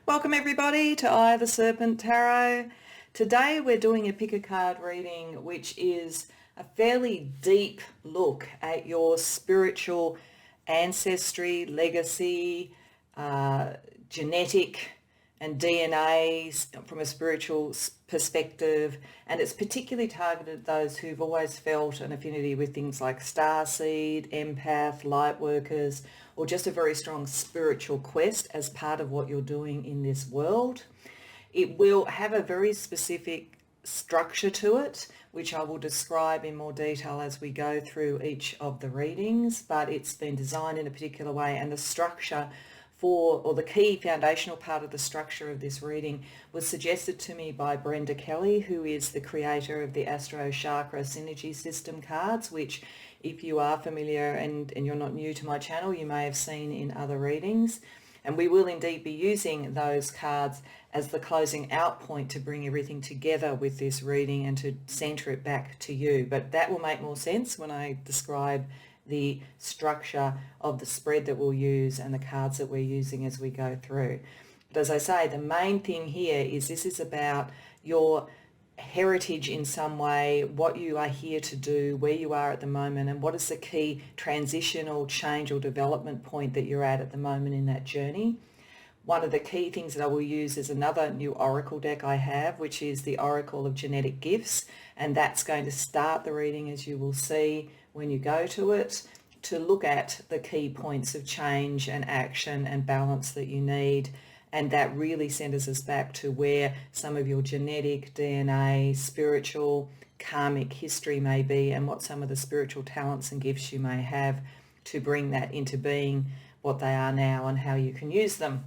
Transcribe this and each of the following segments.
Welcome everybody to Eye of the Serpent Tarot. Today we're doing a pick a card reading, which is a fairly deep look at your spiritual ancestry, legacy, genetic and DNA from a spiritual perspective, and it's particularly targeted at those who've always felt an affinity with things like starseed, empath, lightworkers, or just a very strong spiritual quest as part of what you're doing in this world. It will have a very specific structure to it, which I will describe in more detail as we go through each of the readings, but it's been designed in a particular way, and the structure or the key foundational part of the structure of this reading was suggested to me by Brenda Kelly, who is the creator of the Astro Chakra Synergy System cards, which if you are familiar and you're not new to my channel, you may have seen in other readings. And we will indeed be using those cards as the closing out point to bring everything together with this reading and to center it back to you. But that will make more sense when I describe the structure of the spread that we'll use and the cards that we're using as we go through. But as I say, the main thing here is this is about your heritage in some way, what you are here to do, where you are at the moment, and what is the key transitional change or development point that you're at the moment in that journey. One of the key things that I will use is another new oracle deck I have, which is the Oracle of Genetic Gifts, and that's going to start the reading, as you will see when you go to it, to look at the key points of change and action and balance that you need. And that really centers us back to where some of your genetic, DNA, spiritual, karmic history may be, and what some of the spiritual talents and gifts you may have to bring that into being what they are now and how you can use them.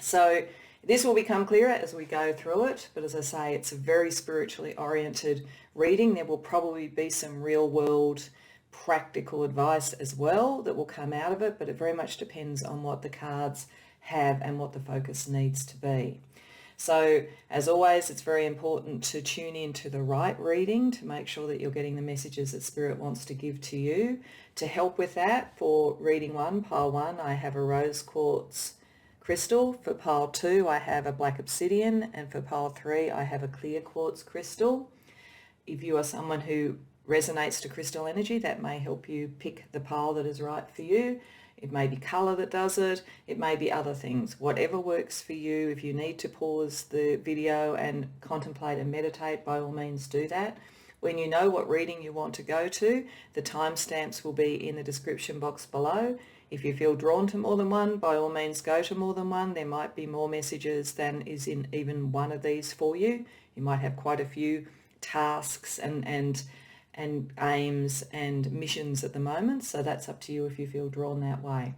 So this will become clearer as we go through it, but as I say, it's a very spiritually oriented reading. There will probably be some real world practical advice as well that will come out of it, but it very much depends on what the cards have and what the focus needs to be. So as always, it's very important to tune into the right reading to make sure that you're getting the messages that Spirit wants to give to you. To help with that, for reading one, pile one, I have a rose quartz crystal. For pile two, I have a black obsidian, and for pile three, I have a clear quartz crystal. If you are someone who resonates to crystal energy, that may help you pick the pile that is right for you. It may be color that does it. It may be other things. Whatever works for you. If you need to pause the video and contemplate and meditate, by all means do that. When you know what reading you want to go to, the timestamps will be in the description box below. If you feel drawn to more than one, by all means go to more than one. There might be more messages than is in even one of these for you. You might have quite a few tasks and aims and missions at the moment, so that's up to you if you feel drawn that way.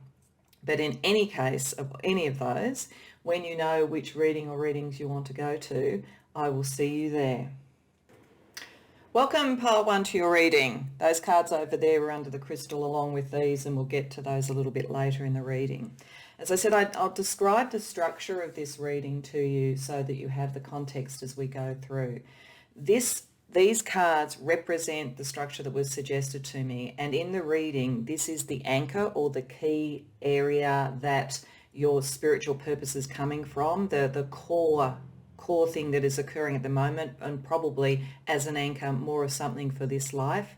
But in any case of any of those, when you know which reading or readings you want to go to, I will see you there. Welcome, pile one, to your reading. Those cards over there are under the crystal along with these, and we'll get to those a little bit later in the reading. As I said, I'll describe the structure of this reading to you so that you have the context as we go through. These cards represent the structure that was suggested to me, and in the reading, this is the anchor or the key area that your spiritual purpose is coming from, the core thing that is occurring at the moment, and probably as an anchor more of something for this life.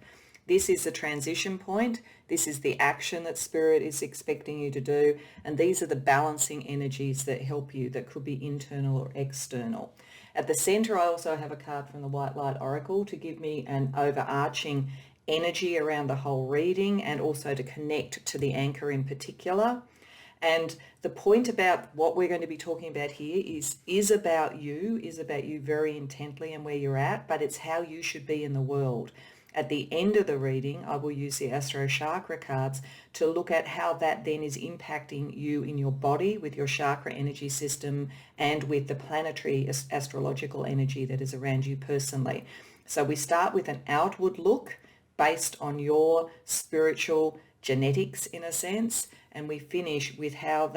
This is the transition point. This is the action that Spirit is expecting you to do, and these are the balancing energies that help you, that could be internal or external. At the center, I also have a card from the White Light Oracle to give me an overarching energy around the whole reading, and also to connect to the anchor in particular. And the point about what we're going to be talking about here is about you very intently and where you're at, but it's how you should be in the world. At the end of the reading, I will use the Astro Chakra cards to look at how that then is impacting you in your body with your chakra energy system and with the planetary astrological energy that is around you personally. So we start with an outward look based on your spiritual genetics in a sense, and we finish with how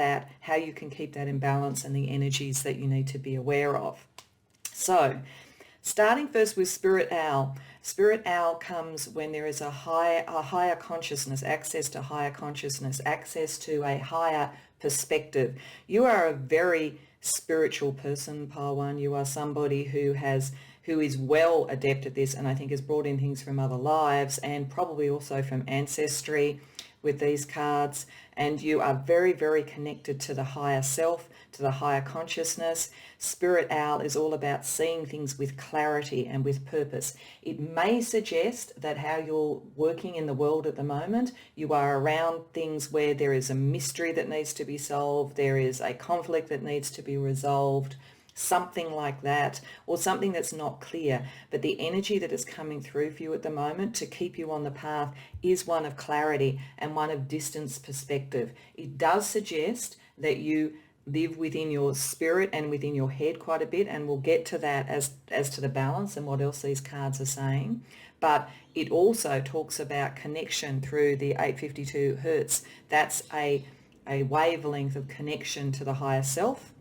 you can keep that in balance and the energies that you need to be aware of. So starting first with Spirit Owl. Spirit Owl comes when there is a higher consciousness, access to higher consciousness, access to a higher perspective. You are a very spiritual person, Pile 1. You are somebody who is well adept at this, and I think has brought in things from other lives and probably also from ancestry with these cards. And you are very, very connected to the higher self, to the higher consciousness. Spirit Owl is all about seeing things with clarity and with purpose. It may suggest that how you're working in the world at the moment, you are around things where there is a mystery that needs to be solved, there is a conflict that needs to be resolved, something like that, or something that's not clear. But the energy that is coming through for you at the moment to keep you on the path is one of clarity and one of distance perspective. It does suggest that you live within your spirit and within your head quite a bit, and we'll get to that as to the balance and what else these cards are saying. But it also talks about connection through the 852 hertz. That's a wavelength of connection to the higher self.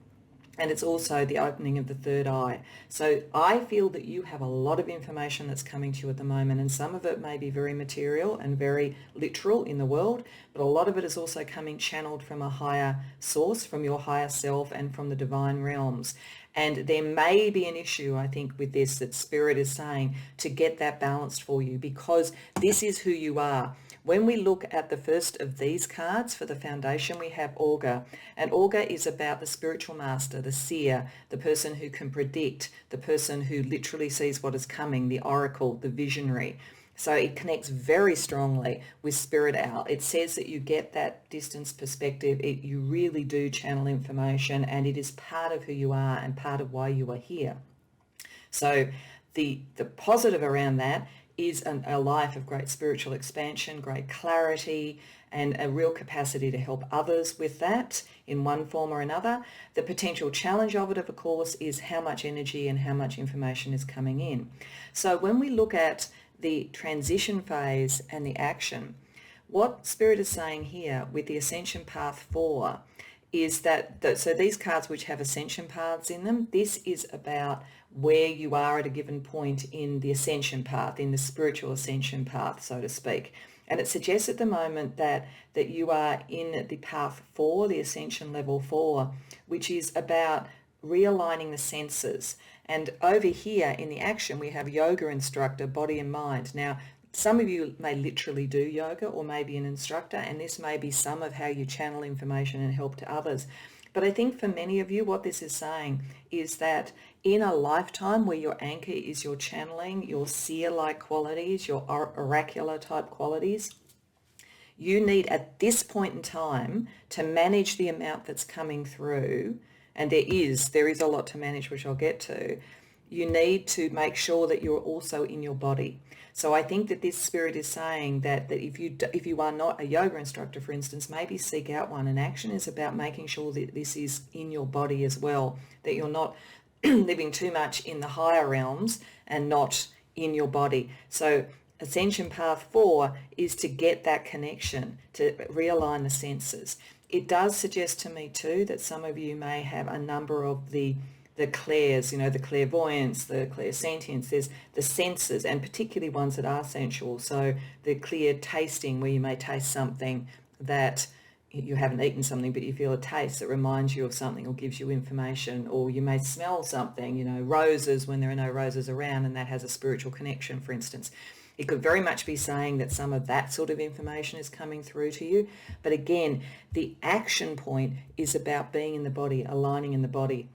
And it's also the opening of the third eye. So I feel that you have a lot of information that's coming to you at the moment, and some of it may be very material and very literal in the world, but a lot of it is also coming channeled from a higher source, from your higher self and from the divine realms. And there may be an issue, I think, with this, that Spirit is saying to get that balanced for you, because this is who you are. When we look at the first of these cards for the foundation, we have Augur. And Augur is about the spiritual master, the seer, the person who can predict, the person who literally sees what is coming, the oracle, the visionary. So it connects very strongly with Spirit Owl. It says that you get that distance perspective. You really do channel information, and it is part of who you are and part of why you are here. So the positive around that is a life of great spiritual expansion, great clarity, and a real capacity to help others with that in one form or another. The potential challenge of it, of course, is how much energy and how much information is coming in. So when we look at the transition phase and the action, what Spirit is saying here with the Ascension Path 4 is that, so these cards which have ascension paths in them, this is about where you are at a given point in the ascension path, in the spiritual ascension path, so to speak. And it suggests at the moment that you are in the path 4, the ascension level 4, which is about realigning the senses. And over here in the action, we have yoga instructor, body and mind. Now, some of you may literally do yoga or maybe an instructor, and this may be some of how you channel information and help to others. But I think for many of you, what this is saying is that in a lifetime where your anchor is your channeling, your seer-like qualities, your oracular type qualities, you need at this point in time to manage the amount that's coming through, and there is a lot to manage, which I'll get to. You need to make sure that you're also in your body. So I think that this Spirit is saying that if you are not a yoga instructor, for instance, maybe seek out one. And action is about making sure that this is in your body as well, that you're not living too much in the higher realms and not in your body. So Ascension Path 4 is to get that connection, to realign the senses. It does suggest to me too that some of you may have a number of the clairs, the clairvoyance, the clairsentience, there's the senses, and particularly ones that are sensual. So the clear tasting, where you may taste something that you haven't eaten something, but you feel a taste that reminds you of something or gives you information, or you may smell something, roses when there are no roses around, and that has a spiritual connection, for instance. It could very much be saying that some of that sort of information is coming through to you. But again, the action point is about being in the body, aligning in the body.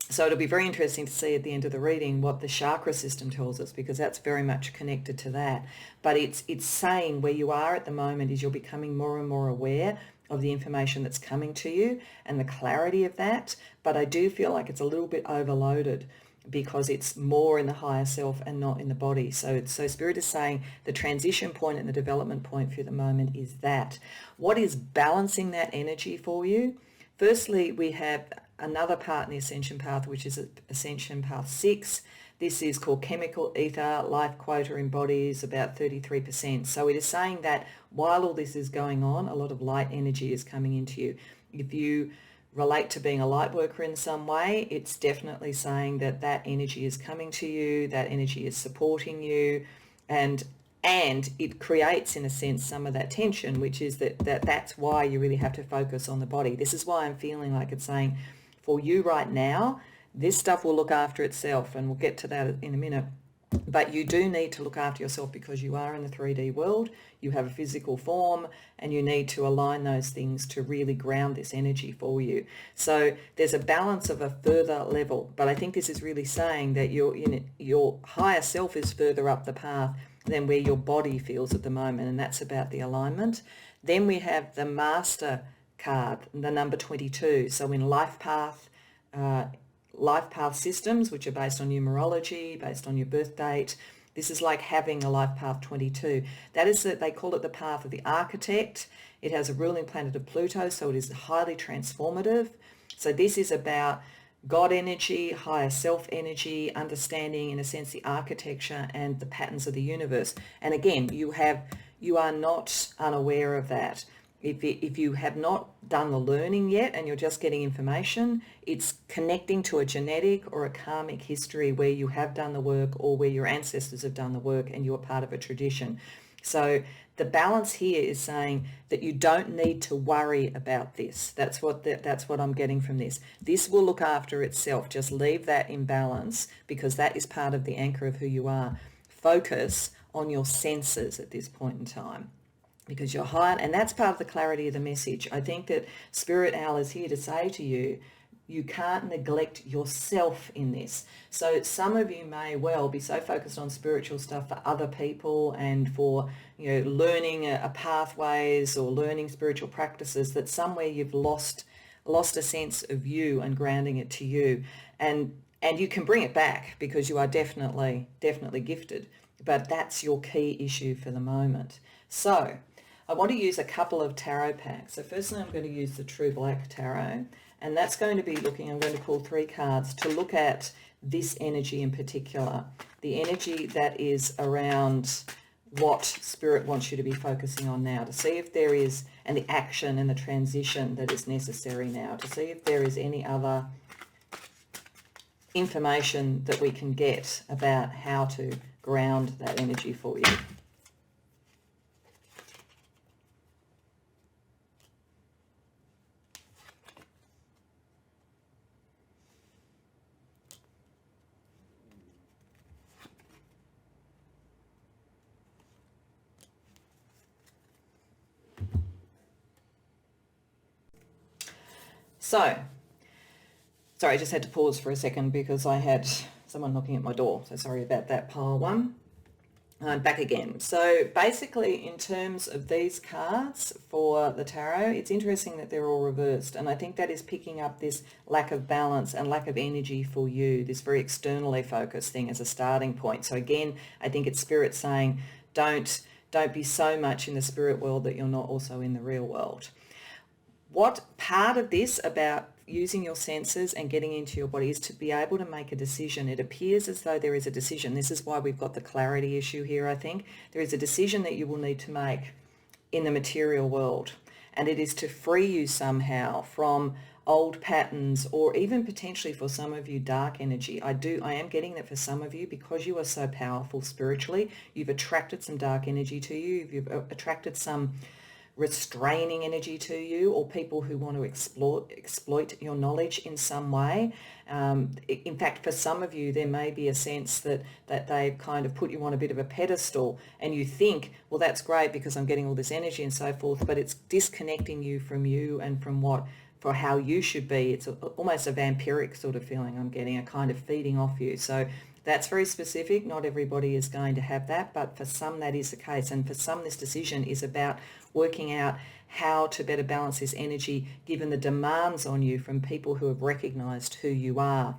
So it'll be very interesting to see at the end of the reading what the chakra system tells us, because that's very much connected to that. But it's saying where you are at the moment is you're becoming more and more aware of the information that's coming to you and the clarity of that. But I do feel like it's a little bit overloaded because it's more in the higher self and not in the body. So Spirit is saying the transition point and the development point for the moment is that. What is balancing that energy for you? Firstly, we have another part in the Ascension Path, which is Ascension Path 6. This is called Chemical Ether. Life quota embodies about 33%. So it is saying that while all this is going on, a lot of light energy is coming into you. If you relate to being a light worker in some way, it's definitely saying that energy is coming to you, that energy is supporting you, and it creates, in a sense, some of that tension, which is that's why you really have to focus on the body. This is why I'm feeling like it's saying for you right now, this stuff will look after itself, and we'll get to that in a minute. But you do need to look after yourself because you are in the 3D world, you have a physical form, and you need to align those things to really ground this energy for you. So there's a balance of a further level, but I think this is really saying that your higher self is further up the path than where your body feels at the moment, and that's about the alignment. Then we have the Master card, the number 22. So in life path systems, which are based on numerology, based on your birth date, this is like having a life path 22. That is that they call it the path of the architect. It has a ruling planet of Pluto, so it is highly transformative. So this is about God energy, higher self energy, understanding, in a sense, the architecture and the patterns of the universe. And again, you are not unaware of that. If you have not done the learning yet and you're just getting information, it's connecting to a genetic or a karmic history where you have done the work, or where your ancestors have done the work and you are part of a tradition. So the balance here is saying that you don't need to worry about this. That's what I'm getting from this. This will look after itself. Just leave that in balance, because that is part of the anchor of who you are. Focus on your senses at this point in time, because you're high, and that's part of the clarity of the message. I think that Spirit Owl is here to say to you, you can't neglect yourself in this. So some of you may well be so focused on spiritual stuff for other people and for, learning a pathways or learning spiritual practices, that somewhere you've lost a sense of you and grounding it to you. And you can bring it back, because you are definitely gifted, but that's your key issue for the moment. So I want to use a couple of tarot packs. So firstly, I'm going to use the True Black Tarot, and that's going to be I'm going to pull 3 cards to look at this energy in particular, the energy that is around what Spirit wants you to be focusing on now, to see if there is, and the action and the transition that is necessary now, to see if there is any other information that we can get about how to ground that energy for you. So, sorry, I just had to pause for a second because I had someone knocking at my door. So sorry about that, pile 1. I'm back again. So basically, in terms of these cards for the tarot, it's interesting that they're all reversed. And I think that is picking up this lack of balance and lack of energy for you, this very externally focused thing as a starting point. So again, I think it's Spirit saying, don't be so much in the spirit world that you're not also in the real world. What part of this about using your senses and getting into your body is to be able to make a decision. It appears as though there is a decision. This is why we've got the clarity issue here, I think. There is a decision that you will need to make in the material world, and it is to free you somehow from old patterns, or even potentially for some of you dark energy. I am getting that for some of you, because you are so powerful spiritually, you've attracted some dark energy to you. You've attracted some restraining energy to you, or people who want to exploit your knowledge in some way. In fact, for some of you, there may be a sense that they've kind of put you on a bit of a pedestal, and you think, well, that's great because I'm getting all this energy and so forth, but it's disconnecting you and from for how you should be. It's almost a vampiric sort of feeling I'm getting, a kind of feeding off you. So that's very specific. Not everybody is going to have that, but for some that is the case. And for some, this decision is about working out how to better balance this energy given the demands on you from people who have recognized who you are.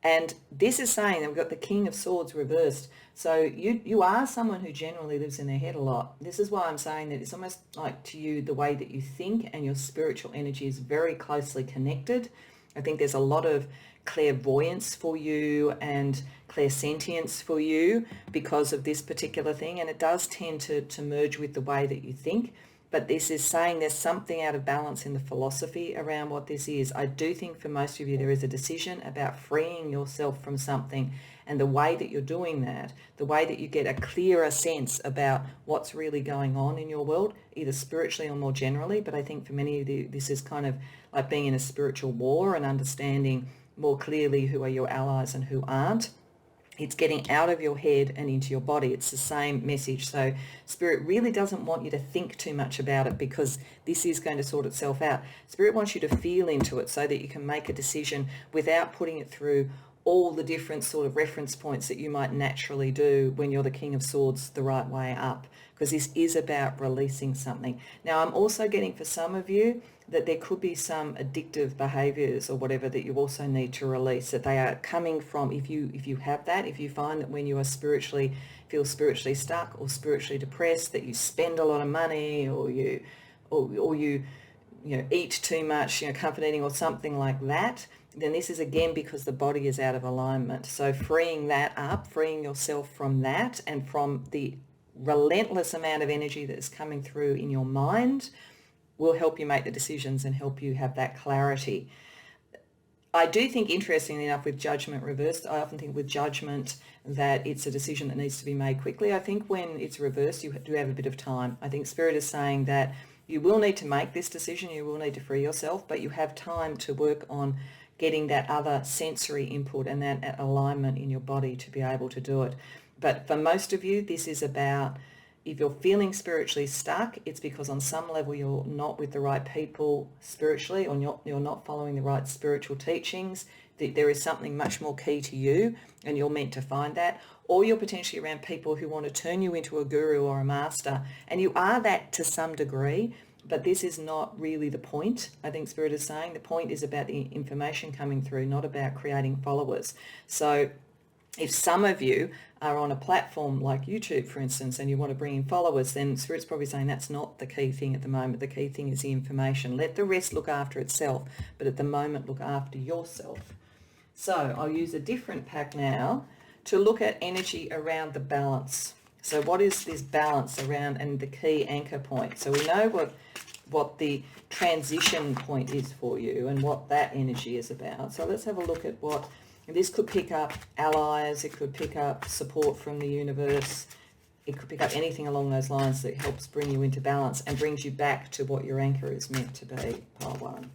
And this is saying that we've got the King of Swords reversed. So you are someone who generally lives in their head a lot. This is why I'm saying that it's almost like, to you, the way that you think and your spiritual energy is very closely connected. I think there's a lot of clairvoyance for you and clairsentience for you because of this particular thing, and it does tend to merge with the way that you think. but this is saying there's something out of balance in the philosophy around what this is. I do think for most of you there is a decision about freeing yourself from something, and the way that you're doing that, the way that you get a clearer sense about what's really going on in your world, either spiritually or more generally, but I think for many of you this is kind of like being in a spiritual war and understanding more clearly who are your allies and who aren't. It's getting out of your head and into your body. It's the same message. So Spirit really doesn't want you to think too much about it, because this is going to sort itself out. Spirit wants you to feel into it so that you can make a decision without putting it through all the different sort of reference points that you might naturally do when you're the King of Swords the right way up, because this is about releasing something. Now, I'm also getting for some of you that there could be some addictive behaviors or whatever that you also need to release, that they are coming from, if you have that, if you find that when you are feel spiritually stuck or spiritually depressed, that you spend a lot of money, or you eat too much, comfort eating or something like that, then this is again because the body is out of alignment. So freeing that up, freeing yourself from that and from the relentless amount of energy that is coming through in your mind will help you make the decisions and help you have that clarity. I do think, interestingly enough, with judgment reversed, I often think with judgment that it's a decision that needs to be made quickly. I think when it's reversed, you do have a bit of time. I think Spirit is saying that you will need to make this decision, you will need to free yourself, but you have time to work on getting that other sensory input and that alignment in your body to be able to do it. But for most of you, this is about, if you're feeling spiritually stuck, it's because on some level you're not with the right people spiritually, or you're not following the right spiritual teachings. There is something much more key to you and you're meant to find that. Or you're potentially around people who want to turn you into a guru or a master, and you are that to some degree, but this is not really the point. I think Spirit is saying the point is about the information coming through, not about creating followers. So if some of you are on a platform like YouTube, for instance, and you want to bring in followers, then Spirit's probably saying that's not the key thing at the moment. The key thing is the information. Let the rest look after itself, but at the moment, look after yourself. So I'll use a different pack now to look at energy around the balance. So what is this balance around, and the key anchor point? So we know what the transition point is for you and what that energy is about. So let's have a look at what this could pick up. Allies, it could pick up support from the universe, it could pick up anything along those lines that helps bring you into balance and brings you back to what your anchor is meant to be. Pile 1.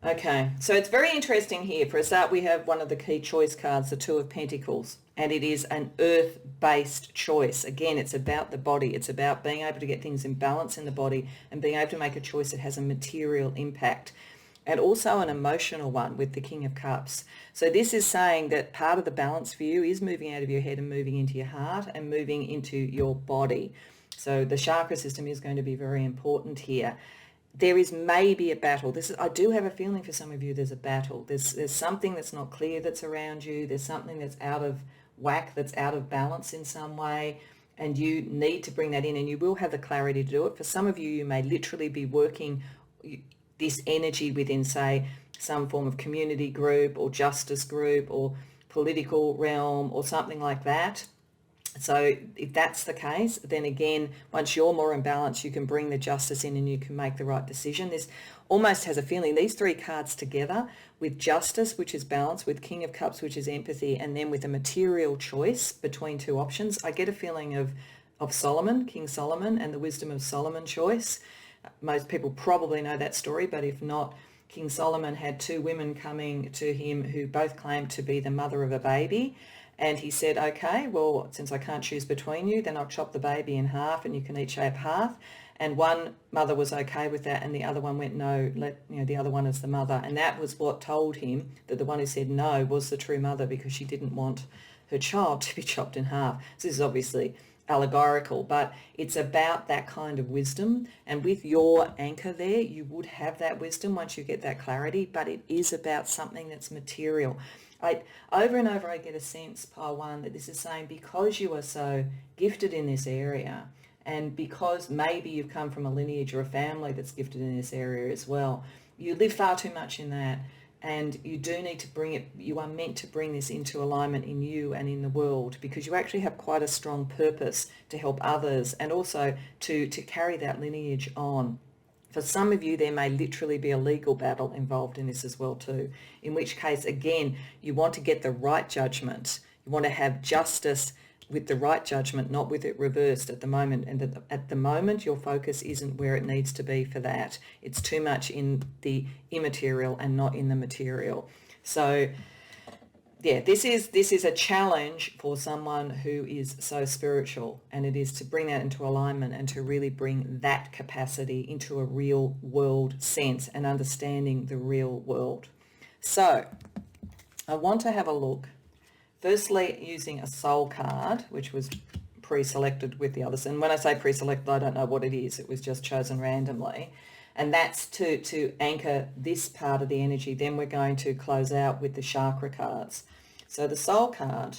Okay, so it's very interesting here. For a start, we have one of the key choice cards, the Two of Pentacles, and it is an earth-based choice. Again, it's about the body. It's about being able to get things in balance in the body and being able to make a choice that has a material impact, and also an emotional one with the King of Cups. So this is saying that part of the balance for you is moving out of your head and moving into your heart and moving into your body. So the chakra system is going to be very important here. There is maybe a battle. I do have a feeling for some of you there's a battle. There's something that's not clear that's around you. There's something that's out of whack, that's out of balance in some way, and you need to bring that in, and you will have the clarity to do it. For some of you, you may literally be working this energy within, say, some form of community group or justice group or political realm or something like that. So if that's the case, then again, once you're more in balance, you can bring the justice in and you can make the right decision. This almost has a feeling, these three cards together with justice, which is balance, with King of Cups, which is empathy, and then with a material choice between two options, I get a feeling of Solomon, King Solomon, and the wisdom of Solomon choice. Most people probably know that story, but if not, King Solomon had two women coming to him who both claimed to be the mother of a baby. And he said, okay, well, since I can't choose between you, then I'll chop the baby in half and you can each shape half. And one mother was okay with that, and the other one went, no, the other one is the mother. And that was what told him that the one who said no was the true mother, because she didn't want her child to be chopped in half. So this is obviously allegorical, but it's about that kind of wisdom. And with your anchor there, you would have that wisdom once you get that clarity, but it is about something that's material. Over and over, I get a sense, Pile 1, that this is saying because you are so gifted in this area, and because maybe you've come from a lineage or a family that's gifted in this area as well, you live far too much in that, and you do need to bring it, you are meant to bring this into alignment in you and in the world, because you actually have quite a strong purpose to help others and also to carry that lineage on. For some of you, there may literally be a legal battle involved in this as well too, in which case, again, you want to get the right judgment. You want to have justice with the right judgment, not with it reversed at the moment. And at the moment, your focus isn't where it needs to be for that. It's too much in the immaterial and not in the material. So yeah, this is a challenge for someone who is so spiritual, and it is to bring that into alignment and to really bring that capacity into a real world sense and understanding the real world. So I want to have a look, firstly using a soul card, which was pre-selected with the others. And when I say pre-selected, I don't know what it is. It was just chosen randomly. And that's to anchor this part of the energy. Then we're going to close out with the chakra cards. So the soul card.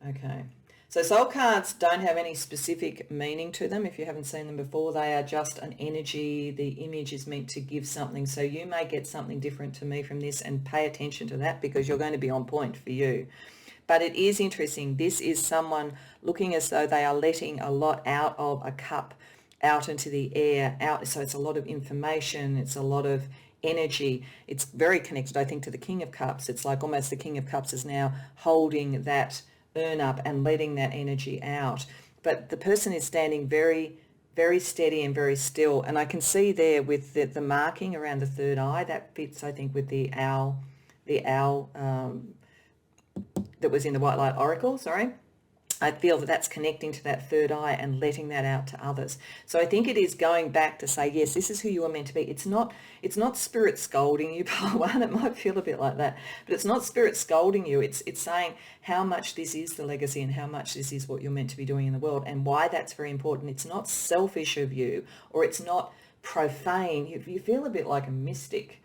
Okay. So soul cards don't have any specific meaning to them. If you haven't seen them before, they are just an energy. The image is meant to give something. So you may get something different to me from this, and pay attention to that, because you're going to be on point for you. But it is interesting. This is someone looking as though they are letting a lot out of a cup out into the air, out. So it's a lot of information. It's a lot of energy. It's very connected, I think, to the King of Cups. It's like almost the King of Cups is now holding that urn up and letting that energy out. But the person is standing very, very steady and very still. And I can see there with the marking around the third eye, that fits, I think, with the owl that was in the White Light Oracle, sorry. I feel that that's connecting to that third eye and letting that out to others. So I think it is going back to say, yes, this is who you are meant to be. It's not spirit scolding you, part one. It might feel a bit like that, but it's not spirit scolding you. It's saying how much this is the legacy and how much this is what you're meant to be doing in the world, and why that's very important. It's not selfish of you, or it's not profane. You feel a bit like a mystic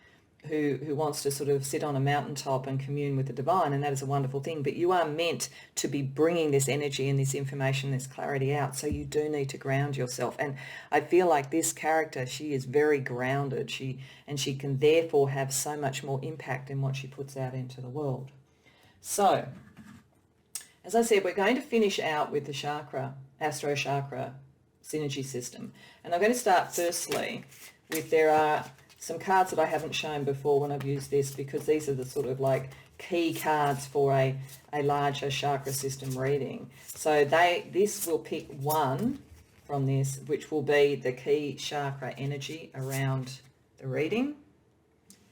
who wants to sort of sit on a mountaintop and commune with the divine, and that is a wonderful thing. But you are meant to be bringing this energy and this information, this clarity out, so you do need to ground yourself. And I feel like this character, she is very grounded, she can therefore have so much more impact in what she puts out into the world. So, as I said, we're going to finish out with the chakra, astro chakra synergy system. And I'm going to start firstly with, there are some cards that I haven't shown before when I've used this, because these are the sort of like key cards for a larger chakra system reading. So this will pick one from this, which will be the key chakra energy around the reading.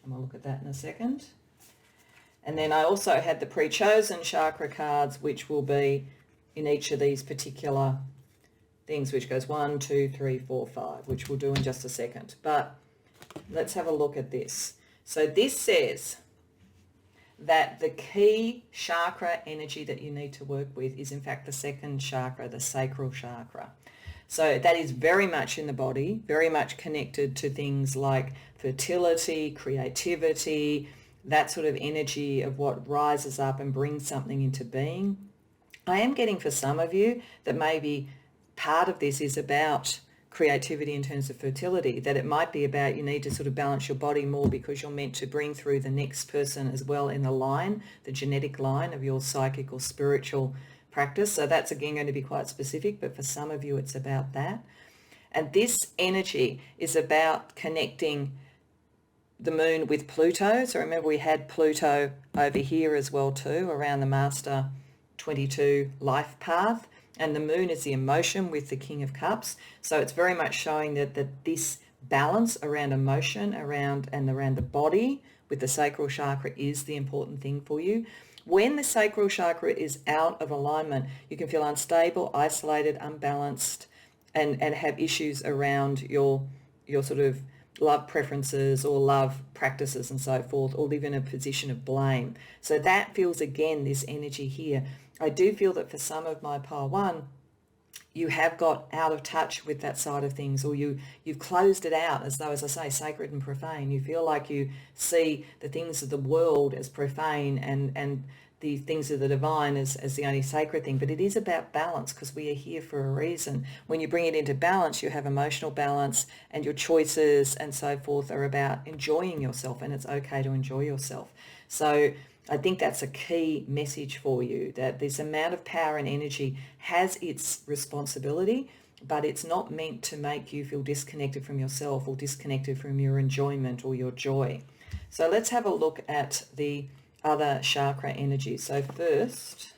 And we'll look at that in a second. And then I also had the pre-chosen chakra cards, which will be in each of these particular things, which goes 1, 2, 3, 4, 5, which we'll do in just a second. But let's have a look at this. So this says that the key chakra energy that you need to work with is in fact the second chakra, the sacral chakra. So that is very much in the body, very much connected to things like fertility, creativity, that sort of energy of what rises up and brings something into being. I am getting for some of you that maybe part of this is about creativity in terms of fertility, that it might be about you need to sort of balance your body more because you're meant to bring through the next person as well in the line, the genetic line of your psychic or spiritual practice. So that's again going to be quite specific, but for some of you it's about that. And this energy is about connecting the moon with Pluto. So remember we had Pluto over here as well too, around the Master 22 life path. And the moon is the emotion with the King of Cups. So it's very much showing that this balance around emotion, around the body with the sacral chakra is the important thing for you. When the sacral chakra is out of alignment, you can feel unstable, isolated, unbalanced, and have issues around your sort of love preferences or love practices and so forth, or live in a position of blame. So that feels, again, this energy here. I do feel that for some of my Pile 1, you have got out of touch with that side of things, or you've closed it out as though, as I say, sacred and profane. You feel like you see the things of the world as profane and the things of the divine as the only sacred thing, but it is about balance, because we are here for a reason. When you bring it into balance, you have emotional balance, and your choices and so forth are about enjoying yourself, and it's okay to enjoy yourself. So I think that's a key message for you, that this amount of power and energy has its responsibility, but it's not meant to make you feel disconnected from yourself or disconnected from your enjoyment or your joy. So let's have a look at the other chakra energy. So first,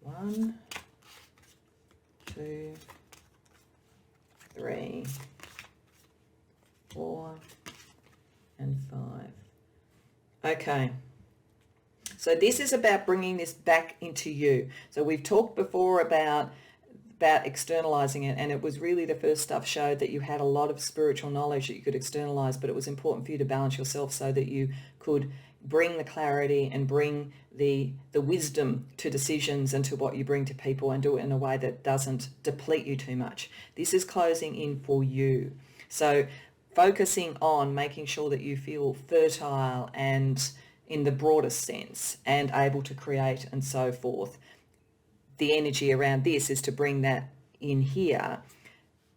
1, 2, 3, 4, and 5. Okay. So this is about bringing this back into you. So we've talked before about externalizing it, and it was really the first stuff showed that you had a lot of spiritual knowledge that you could externalize, but it was important for you to balance yourself so that you could bring the clarity and bring the wisdom to decisions and to what you bring to people, and do it in a way that doesn't deplete you too much. This is closing in for you. So focusing on making sure that you feel fertile and in the broadest sense and able to create and so forth. The energy around this is to bring that in here.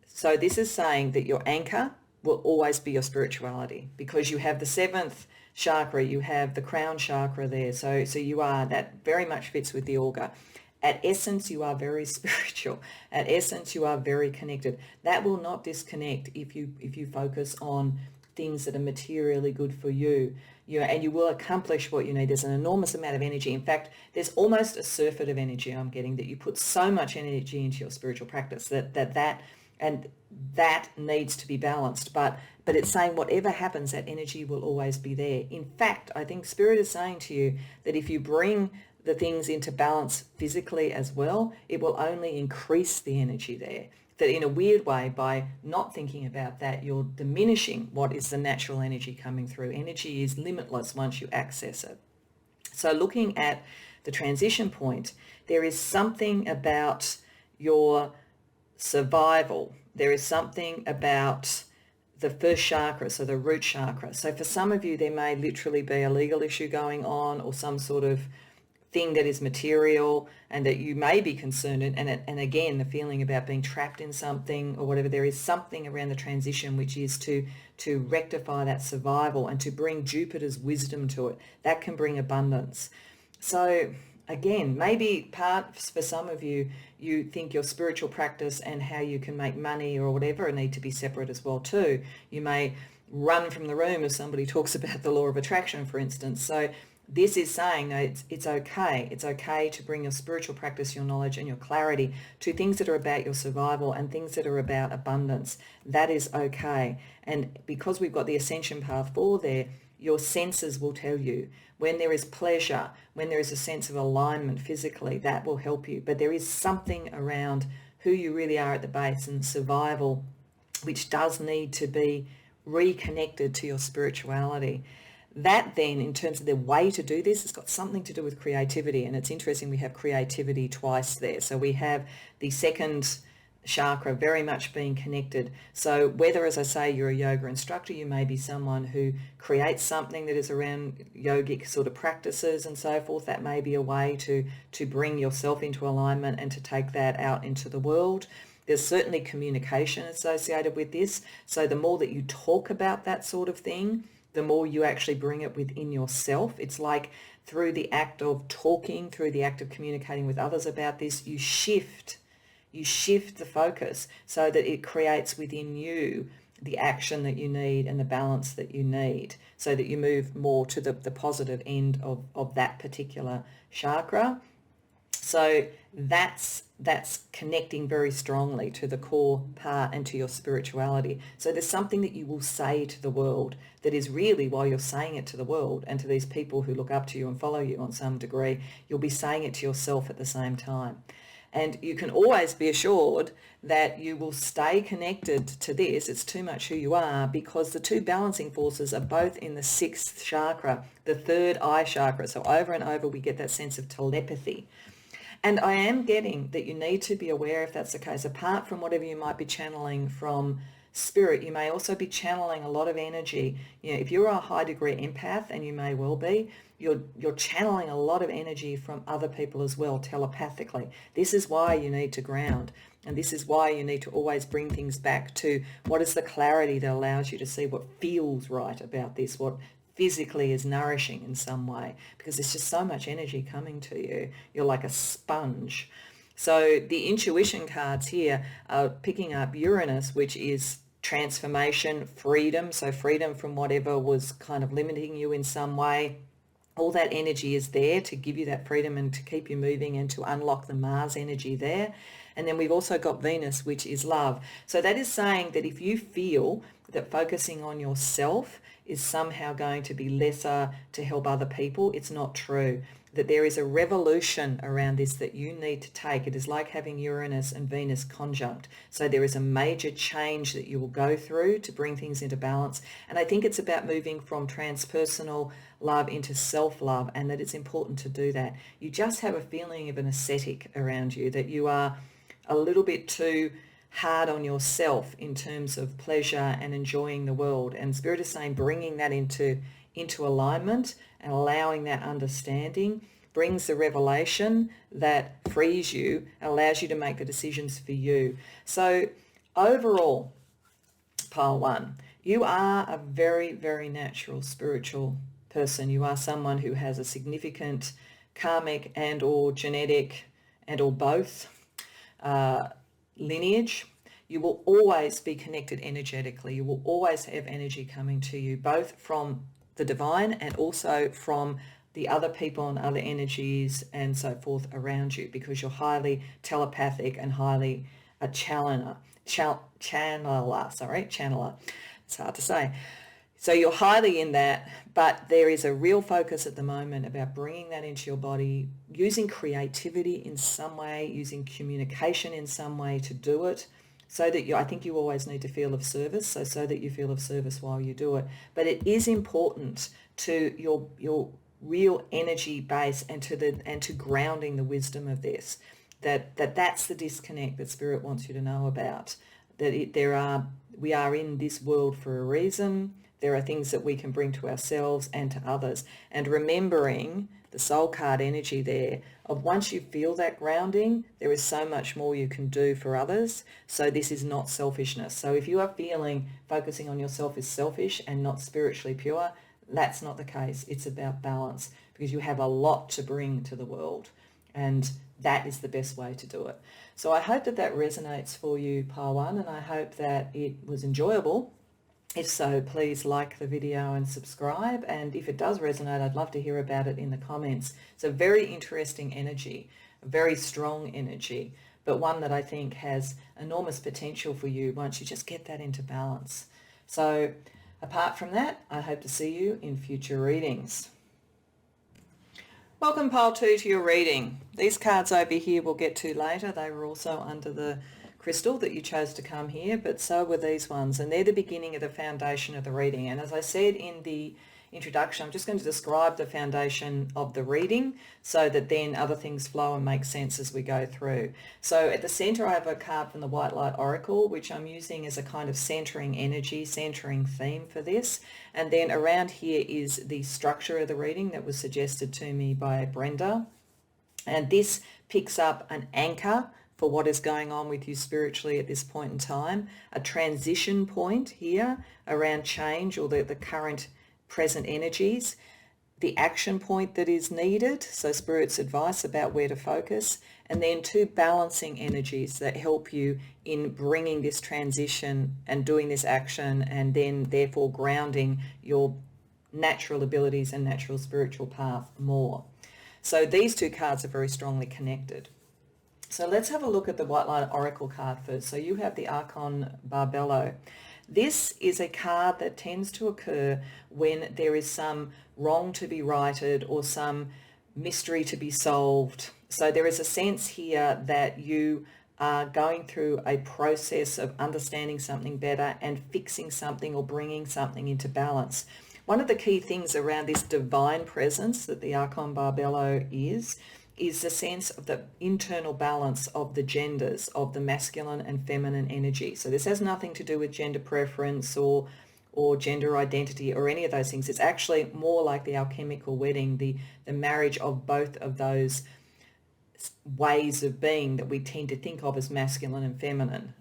So this is saying that your anchor will always be your spirituality, because you have the 7th chakra, you have the crown chakra there. So you are, that very much fits with the augur. At essence, you are very spiritual. At essence, you are very connected. That will not disconnect if you focus on things that are materially good for you. And you will accomplish what you need. There's an enormous amount of energy. In fact, there's almost a surfeit of energy I'm getting, that you put so much energy into your spiritual practice that needs to be balanced. But it's saying whatever happens, that energy will always be there. In fact, I think Spirit is saying to you that if you bring the things into balance physically as well, it will only increase the energy there. That in a weird way, by not thinking about that, you're diminishing what is the natural energy coming through. Energy is limitless once you access it. So looking at the transition point, there is something about your survival. There is something about the first chakra, so the root chakra. So for some of you, there may literally be a legal issue going on, or some sort of thing that is material, and that you may be concerned, and again, the feeling about being trapped in something or whatever. There is something around the transition which is to rectify that survival and to bring Jupiter's wisdom to it. That can bring abundance. So again, maybe part for some of you, you think your spiritual practice and how you can make money or whatever need to be separate as well too. You may run from the room if somebody talks about the law of attraction, for instance. So this is saying, no, it's okay. It's okay to bring your spiritual practice, your knowledge and your clarity to things that are about your survival and things that are about abundance. That is okay. And because we've got the ascension path 4 there, your senses will tell you when there is pleasure, when there is a sense of alignment physically, that will help you. But there is something around who you really are at the base and survival, which does need to be reconnected to your spirituality. That then, in terms of the way to do this, it's got something to do with creativity. And it's interesting, we have creativity twice there. So we have the 2nd chakra very much being connected. So whether, as I say, you're a yoga instructor, you may be someone who creates something that is around yogic sort of practices and so forth. That may be a way to bring yourself into alignment and to take that out into the world. There's certainly communication associated with this. So the more that you talk about that sort of thing, the more you actually bring it within yourself. It's like through the act of talking, through the act of communicating with others about this, you shift the focus so that it creates within you the action that you need and the balance that you need, so that you move more to the positive end of that particular chakra. So that's connecting very strongly to the core part and to your spirituality. So there's something that you will say to the world that is really, while you're saying it to the world and to these people who look up to you and follow you on some degree, you'll be saying it to yourself at the same time. And you can always be assured that you will stay connected to this. It's too much who you are, because the two balancing forces are both in the 6th chakra, the 3rd eye chakra. So over and over we get that sense of telepathy. And I am getting that you need to be aware, if that's the case, apart from whatever you might be channeling from spirit, you may also be channeling a lot of energy. If you're a high degree empath, and you may well be, you're channeling a lot of energy from other people as well, telepathically. This is why you need to ground. And this is why you need to always bring things back to what is the clarity that allows you to see what feels right about this, what physically is nourishing in some way, because there's just so much energy coming to you. You're like a sponge. So the intuition cards here are picking up Uranus, which is transformation, freedom. So freedom from whatever was kind of limiting you in some way. All that energy is there to give you that freedom and to keep you moving and to unlock the Mars energy there. And then we've also got Venus, which is love. So that is saying that if you feel that focusing on yourself is somehow going to be lesser to help other people, it's not true. That there is a revolution around this that you need to take. It is like having Uranus and Venus conjunct. So there is a major change that you will go through to bring things into balance. And I think it's about moving from transpersonal love into self-love, and that it's important to do that. You just have a feeling of an ascetic around you, that you are a little bit too hard on yourself in terms of pleasure and enjoying the world. And Spirit is saying bringing that into alignment and allowing that understanding brings the revelation that frees you, allows you to make the decisions for you. So overall, pile one, you are a very, very natural spiritual person. You are someone who has a significant karmic and or genetic and or both lineage. You will always be connected energetically. You will always have energy coming to you, both from the divine and also from the other people and other energies and so forth around you, because you're highly telepathic and highly a channeler. It's hard to say. So you're highly in that, but there is a real focus at the moment about bringing that into your body, using creativity in some way, using communication in some way to do it, so that I think you always need to feel of service, so that you feel of service while you do it. But it is important to your real energy base and to grounding the wisdom of this, that's the disconnect that Spirit wants you to know about, that we are in this world for a reason. There are things that we can bring to ourselves and to others. And remembering the soul card energy there of once you feel that grounding, there is so much more you can do for others. So this is not selfishness. So if you are feeling focusing on yourself is selfish and not spiritually pure, that's not the case. It's about balance, because you have a lot to bring to the world, and that is the best way to do it. So I hope that resonates for you, Pile 1, and I hope that it was enjoyable. If so, please like the video and subscribe. And if it does resonate, I'd love to hear about it in the comments. It's a very interesting energy, a very strong energy, but one that I think has enormous potential for you once you just get that into balance. So apart from that, I hope to see you in future readings. Welcome, Pile 2, to your reading. These cards over here we'll get to later. They were also under the crystal that you chose to come here, but so were these ones, and they're the beginning of the foundation of the reading. And as I said in the introduction, I'm just going to describe the foundation of the reading so that then other things flow and make sense as we go through. So at the center I have a card from the White Light Oracle, which I'm using as a kind of centering energy, centering theme for this. And then around here is the structure of the reading that was suggested to me by Brenda, and this picks up an anchor for what is going on with you spiritually at this point in time, a transition point here around change or the current present energies, the action point that is needed, so Spirit's advice about where to focus, and then two balancing energies that help you in bringing this transition and doing this action, and then therefore grounding your natural abilities and natural spiritual path more. So these two cards are very strongly connected. So let's have a look at the White Light Oracle card first. So you have the Archon Barbello. This is a card that tends to occur when there is some wrong to be righted or some mystery to be solved. So there is a sense here that you are going through a process of understanding something better and fixing something or bringing something into balance. One of the key things around this divine presence that the Archon Barbello is is the sense of the internal balance of the genders, of the masculine and feminine energy. So this has nothing to do with gender preference or gender identity or any of those things. It's actually more like the alchemical wedding, the marriage of both of those ways of being that we tend to think of as masculine and feminine.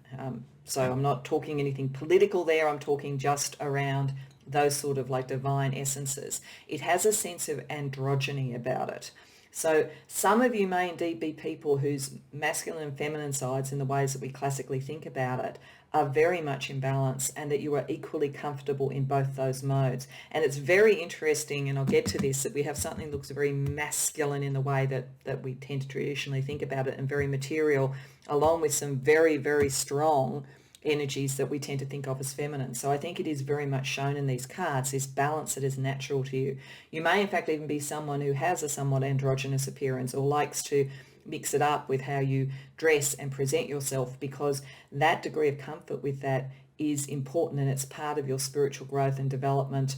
So I'm not talking anything political there. I'm talking just around those sort of like divine essences. It has a sense of androgyny about it. So some of you may indeed be people whose masculine and feminine sides, in the ways that we classically think about it, are very much in balance, and that you are equally comfortable in both those modes. And it's very interesting, and I'll get to this, that we have something that looks very masculine in the way that we tend to traditionally think about it, and very material, along with some very, very strong energies that we tend to think of as feminine. So I think it is very much shown in these cards, this balance that is natural to you. You may in fact even be someone who has a somewhat androgynous appearance, or likes to mix it up with how you dress and present yourself, because that degree of comfort with that is important, and it's part of your spiritual growth and development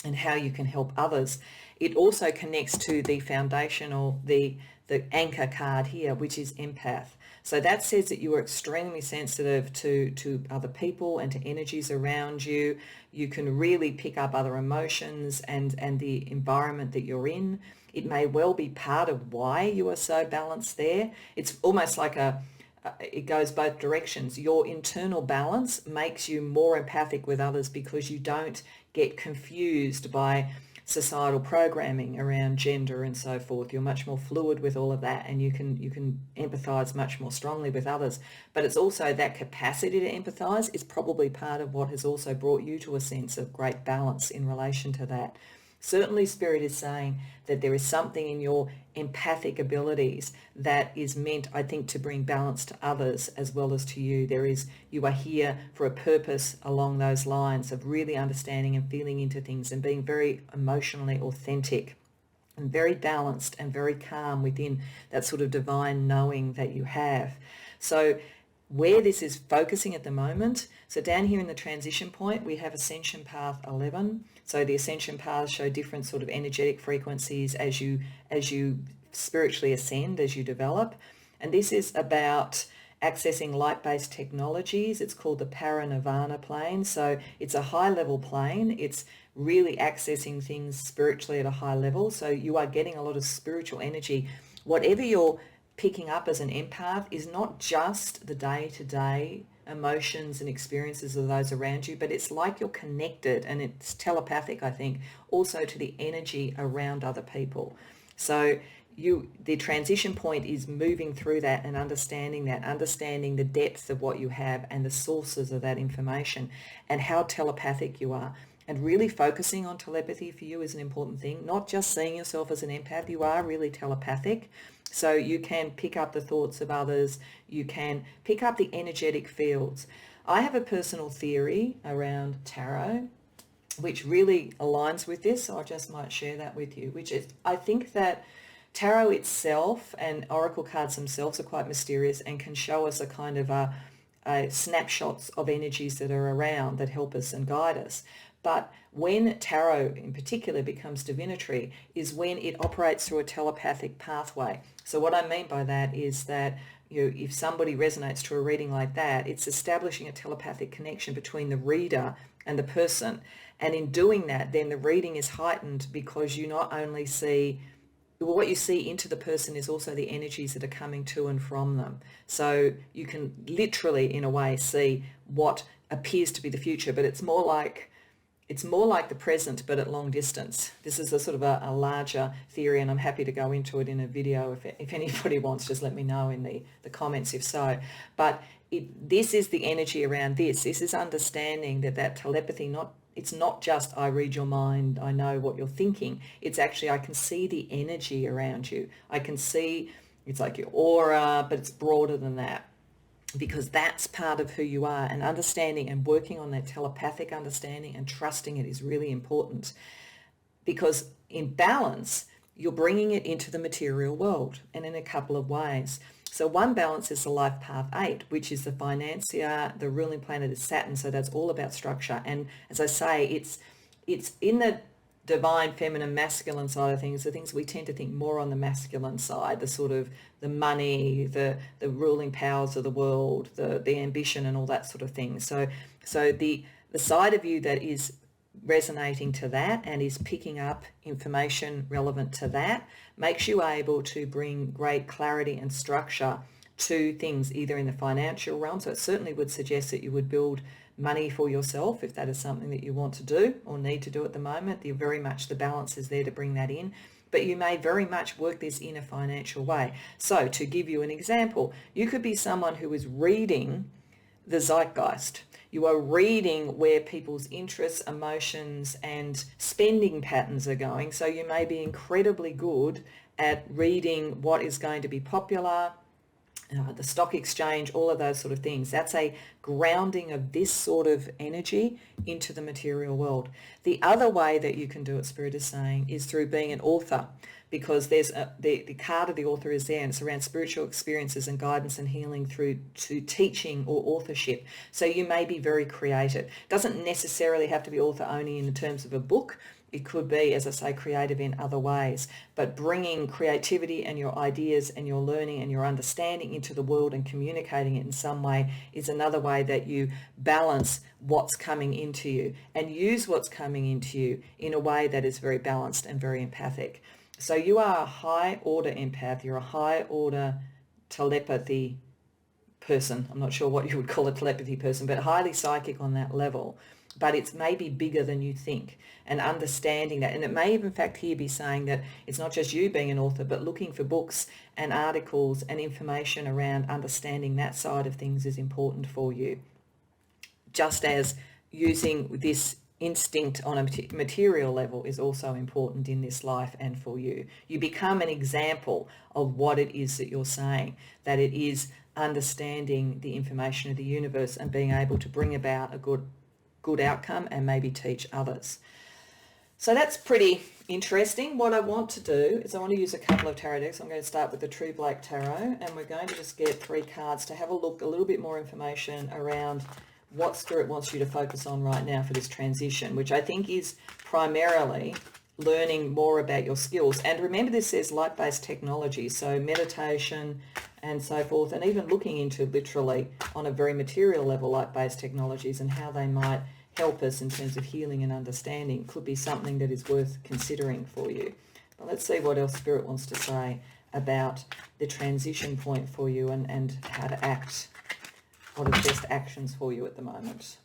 and how you can help others. It also connects to the foundational, the anchor card here, which is empath. So that says that you are extremely sensitive to other people and to energies around you. You can really pick up other emotions and the environment that you're in. It may well be part of why you are so balanced there. It's almost like it goes both directions. Your internal balance makes you more empathic with others because you don't get confused by societal programming around gender and so forth. You're much more fluid with all of that, and you can empathize much more strongly with others. But it's also that capacity to empathize is probably part of what has also brought you to a sense of great balance in relation to that. Certainly Spirit is saying that there is something in your empathic abilities that is meant, I think, to bring balance to others as well as to you. You are here for a purpose along those lines of really understanding and feeling into things and being very emotionally authentic and very balanced and very calm within that sort of divine knowing that you have. So where this is focusing at the moment, so down here in the transition point, we have Ascension Path 11. So the Ascension Paths show different sort of energetic frequencies as you spiritually ascend, as you develop. And this is about accessing light-based technologies. It's called the Paranirvana plane. So it's a high-level plane. It's really accessing things spiritually at a high level. So you are getting a lot of spiritual energy. Whatever you're picking up as an empath is not just the day-to-day emotions and experiences of those around you, but it's like you're connected, and it's telepathic, I think, also to the energy around other people. So the transition point is moving through that and understanding the depth of what you have and the sources of that information and how telepathic you are. And really focusing on telepathy for you is an important thing, not just seeing yourself as an empath. You are really telepathic. So you can pick up the thoughts of others. You can pick up the energetic fields. I have a personal theory around tarot, which really aligns with this. So I just might share that with you, which is I think that tarot itself and oracle cards themselves are quite mysterious and can show us a kind of snapshots of energies that are around that help us and guide us. But when tarot in particular becomes divinatory is when it operates through a telepathic pathway. So what I mean by that is that if somebody resonates to a reading like that, it's establishing a telepathic connection between the reader and the person. And in doing that, then the reading is heightened because you not only see, what you see into the person is also the energies that are coming to and from them. So you can literally, in a way, see what appears to be the future, but it's more like the present, but at long distance. This is a sort of a larger theory, and I'm happy to go into it in a video. If anybody wants, just let me know in the comments if so. But this is the energy around this. This is understanding that telepathy, it's not just I read your mind, I know what you're thinking. It's actually I can see the energy around you. I can see, it's like your aura, but it's broader than that, because that's part of who you are, and understanding and working on that telepathic understanding and trusting it is really important, because in balance you're bringing it into the material world, and in a couple of ways. So one balance is the life path 8, which is the financier. The ruling planet is Saturn, so that's all about structure. And as I say, it's in divine feminine masculine side of things, the things we tend to think more on the masculine side, the sort of the money, the ruling powers of the world, the ambition and all that sort of thing. So the side of you that is resonating to that and is picking up information relevant to that makes you able to bring great clarity and structure to things either in the financial realm. So it certainly would suggest that you would build money for yourself if that is something that you want to do or need to do at the moment. Very much the balance is there to bring that in, but you may very much work this in a financial way. So to give you an example, you could be someone who is reading the zeitgeist. You are reading where people's interests, emotions and spending patterns are going. So you may be incredibly good at reading what is going to be popular, the stock exchange, all of those sort of things. That's a grounding of this sort of energy into the material world. The other way that you can do it, Spirit is saying, is through being an author, because there's the card of the author is there, and it's around spiritual experiences and guidance and healing through to teaching or authorship. So you may be very creative. Doesn't necessarily have to be author only in terms of a book. It could be, as I say, creative in other ways, but bringing creativity and your ideas and your learning and your understanding into the world and communicating it in some way is another way that you balance what's coming into you and use what's coming into you in a way that is very balanced and very empathic. So you are a high order empath. You're a high order telepathy person. I'm not sure what you would call a telepathy person, but highly psychic on that level. But it's maybe bigger than you think, and understanding that. And it may even, in fact, here be saying that it's not just you being an author, but looking for books and articles and information around understanding that side of things is important for you. Just as using this instinct on a material level is also important in this life and for you. You become an example of what it is that you're saying, that it is understanding the information of the universe and being able to bring about a good outcome and maybe teach others. So that's pretty interesting. What I want to do is I want to use a couple of tarot decks. I'm going to start with the True Black Tarot, and we're going to just get 3 cards to have a look, a little bit more information around what Spirit wants you to focus on right now for this transition, which I think is primarily learning more about your skills. And remember, this says light-based technology, so meditation and so forth, and even looking into literally on a very material level light-based technologies and how they might help us in terms of healing and understanding could be something that is worth considering for you. But let's see what else Spirit wants to say about the transition point for you and how to act. What are the best actions for you at the moment?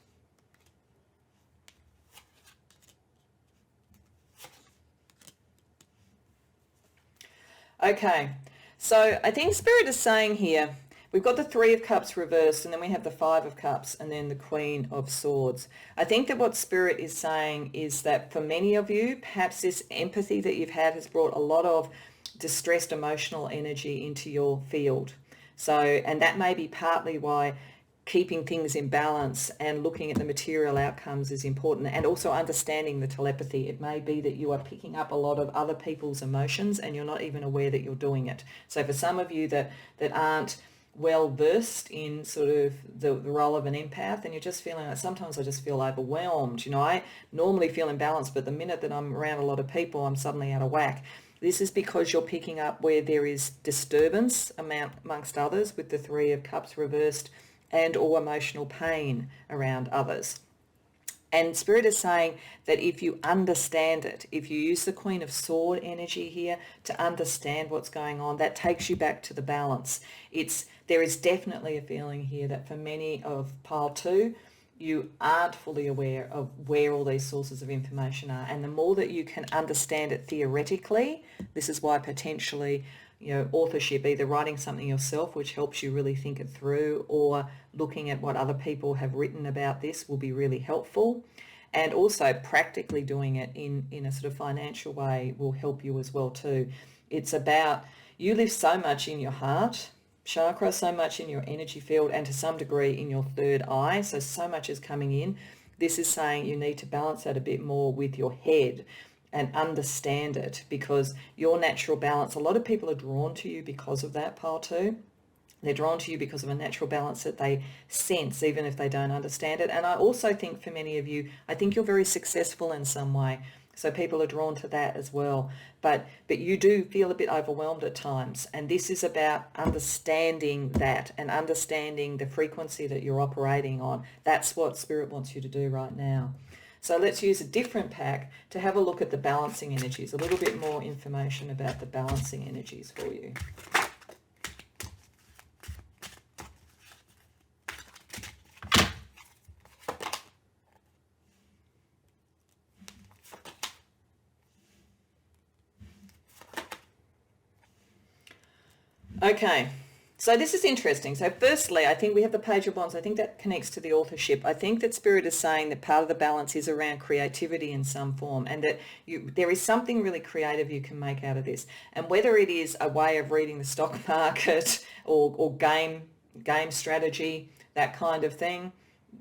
Okay, so I think Spirit is saying here, we've got the 3 of Cups reversed, and then we have the 5 of Cups, and then the Queen of Swords. I think that what Spirit is saying is that for many of you, perhaps this empathy that you've had has brought a lot of distressed emotional energy into your field. So, and that may be partly why keeping things in balance and looking at the material outcomes is important, and also understanding the telepathy. It may be that you are picking up a lot of other people's emotions and you're not even aware that you're doing it. So for some of you that aren't well versed in sort of the role of an empath, and you're just feeling like, sometimes I just feel overwhelmed. You know, I normally feel in balance, but the minute that I'm around a lot of people, I'm suddenly out of whack. This is because you're picking up where there is disturbance amongst others with the 3 of Cups reversed, and or emotional pain around others. And Spirit is saying that if you understand it, if you use the Queen of Sword energy here to understand what's going on, that takes you back to the balance. There is definitely a feeling here that for many of pile 2, you aren't fully aware of where all these sources of information are. And the more that you can understand it theoretically, this is why potentially, you know, authorship, either writing something yourself, which helps you really think it through, or looking at what other people have written about this will be really helpful. And also practically doing it in a sort of financial way will help you as well too. It's about, you live so much in your heart chakra, so much in your energy field, and to some degree in your third eye. So much is coming in. This is saying you need to balance that a bit more with your head and understand it, because your natural balance, a lot of people are drawn to you because of that, pile 2. They're drawn to you because of a natural balance that they sense, even if they don't understand it. And I also think for many of you, I think you're very successful in some way. So people are drawn to that as well. But you do feel a bit overwhelmed at times. And this is about understanding that and understanding the frequency that you're operating on. That's what Spirit wants you to do right now. So let's use a different pack to have a look at the balancing energies, a little bit more information about the balancing energies for you. Okay, so this is interesting. So firstly, I think we have the Page of Wands. I think that connects to the authorship. I think that Spirit is saying that part of the balance is around creativity in some form, and that there is something really creative you can make out of this. And whether it is a way of reading the stock market or game strategy, that kind of thing,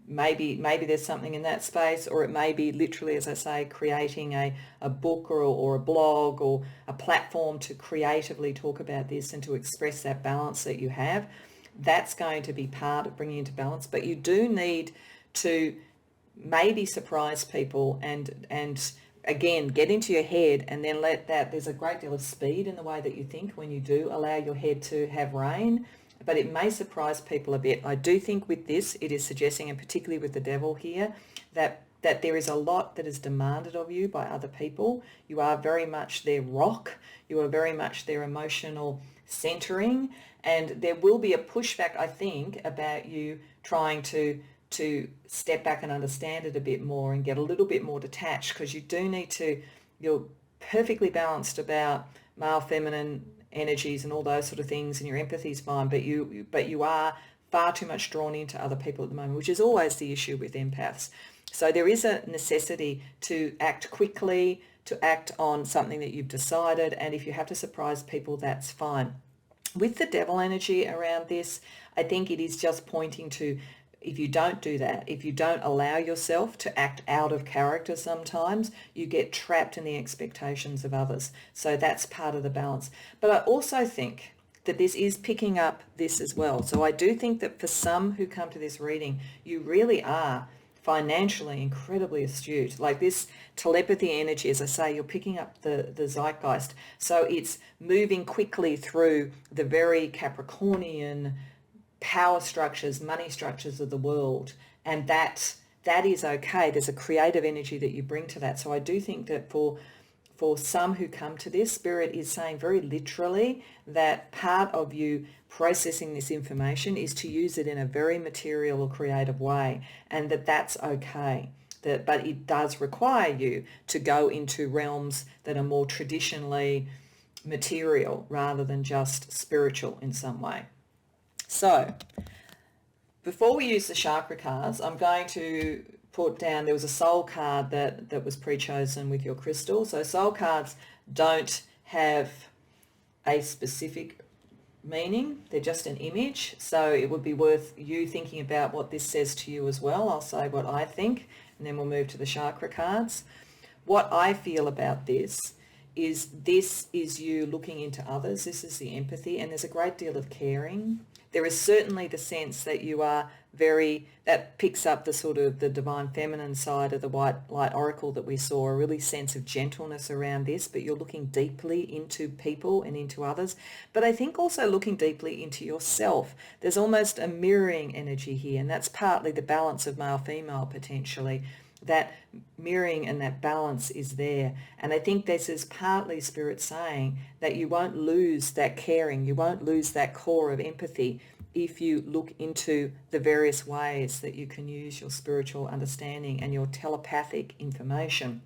maybe there's something in that space, or it may be literally, as I say, creating a book or a blog or a platform to creatively talk about this and to express that balance that you have. That's going to be part of bringing into balance, but you do need to maybe surprise people and again, get into your head and then let that, there's a great deal of speed in the way that you think when you do allow your head to have rein. But it may surprise people a bit. I do think with this, it is suggesting, and particularly with the devil here, that there is a lot that is demanded of you by other people. You are very much their rock. You are very much their emotional centering. And there will be a pushback, I think, about you trying to step back and understand it a bit more and get a little bit more detached, because you do need to, you're perfectly balanced about male, feminine energies and all those sort of things, and your empathy is fine, but you are far too much drawn into other people at the moment, which is always the issue with empaths. So there is a necessity to act quickly, to act on something that you've decided, and if you have to surprise people, that's fine. With the devil energy around this, I think it is just pointing to, if you don't do that, if you don't allow yourself to act out of character sometimes, you get trapped in the expectations of others. So that's part of the balance. But I also think that this is picking up this as well. So I do think that for some who come to this reading, you really are financially incredibly astute. Like this telepathy energy, as I say, you're picking up the zeitgeist. So it's moving quickly through the very Capricornian power structures, money structures of the world, and that is okay. There's a creative energy that you bring to that. So I do think that for some who come to this, Spirit is saying very literally that part of you processing this information is to use it in a very material or creative way, and that's okay. But it does require you to go into realms that are more traditionally material rather than just spiritual in some way. So before we use the chakra cards, I'm going to put down, there was a soul card that was pre-chosen with your crystal. So soul cards don't have a specific meaning. They're just an image. So it would be worth you thinking about what this says to you as well. I'll say what I think, and then we'll move to the chakra cards. What I feel about this is you looking into others. This is the empathy, and there's a great deal of caring. There is certainly the sense that you are that picks up the sort of the divine feminine side of the white light oracle that we saw, a really sense of gentleness around this, but you're looking deeply into people and into others. But I think also looking deeply into yourself. There's almost a mirroring energy here, and that's partly the balance of male-female potentially. That mirroring and that balance is there. And I think this is partly Spirit saying that you won't lose that caring, you won't lose that core of empathy if you look into the various ways that you can use your spiritual understanding and your telepathic information.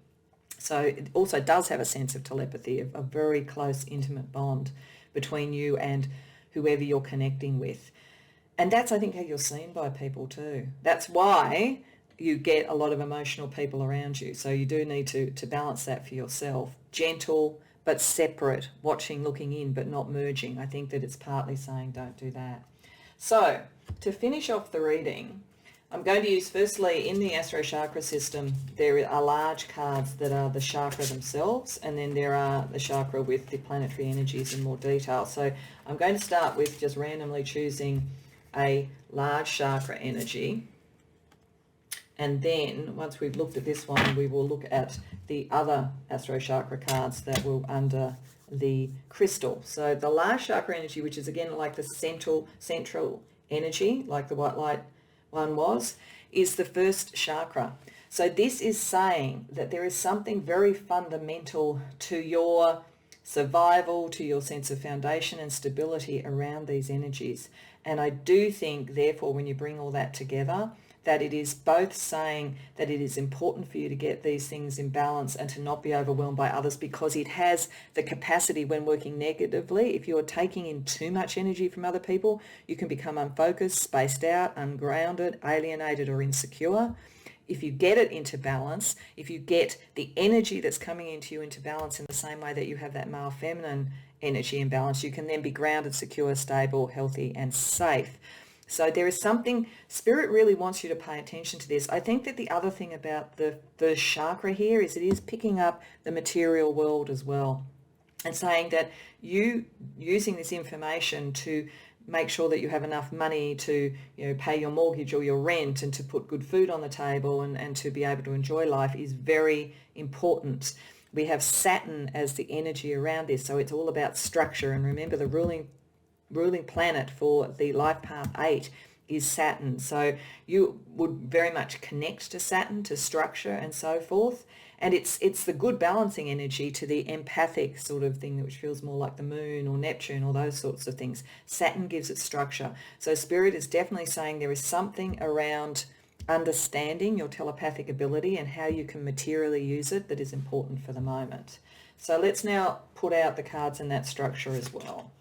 So it also does have a sense of telepathy, of a very close, intimate bond between you and whoever you're connecting with. And that's, I think, how you're seen by people too. That's why you get a lot of emotional people around you. So you do need to balance that for yourself. Gentle but separate, watching, looking in, but not merging. I think that it's partly saying don't do that. So to finish off the reading, I'm going to use, firstly, in the Astro Chakra system, there are large cards that are the chakra themselves, and then there are the chakra with the planetary energies in more detail. So I'm going to start with just randomly choosing a large chakra energy. And then once we've looked at this one, we will look at the other Astro Chakra cards that were under the crystal. So the last chakra energy, which is again like the central energy, like the white light one was, is the first chakra. So this is saying that there is something very fundamental to your survival, to your sense of foundation and stability around these energies. And I do think, therefore, when you bring all that together, that it is both saying that it is important for you to get these things in balance and to not be overwhelmed by others, because it has the capacity, when working negatively, if you're taking in too much energy from other people, you can become unfocused, spaced out, ungrounded, alienated, or insecure. If you get it into balance, if you get the energy that's coming into you into balance in the same way that you have that male feminine energy in balance, you can then be grounded, secure, stable, healthy, and safe. So there is something, Spirit really wants you to pay attention to this. I think that the other thing about the first chakra here is it is picking up the material world as well, and saying that you using this information to make sure that you have enough money to, pay your mortgage or your rent and to put good food on the table and to be able to enjoy life is very important. We have Saturn as the energy around this, so it's all about structure. And remember, the ruling planet for the life path 8 is Saturn. So you would very much connect to Saturn, to structure and so forth. And it's the good balancing energy to the empathic sort of thing, which feels more like the moon or Neptune or those sorts of things. Saturn gives it structure. So Spirit is definitely saying there is something around understanding your telepathic ability and how you can materially use it that is important for the moment. So let's now put out the cards in that structure as well.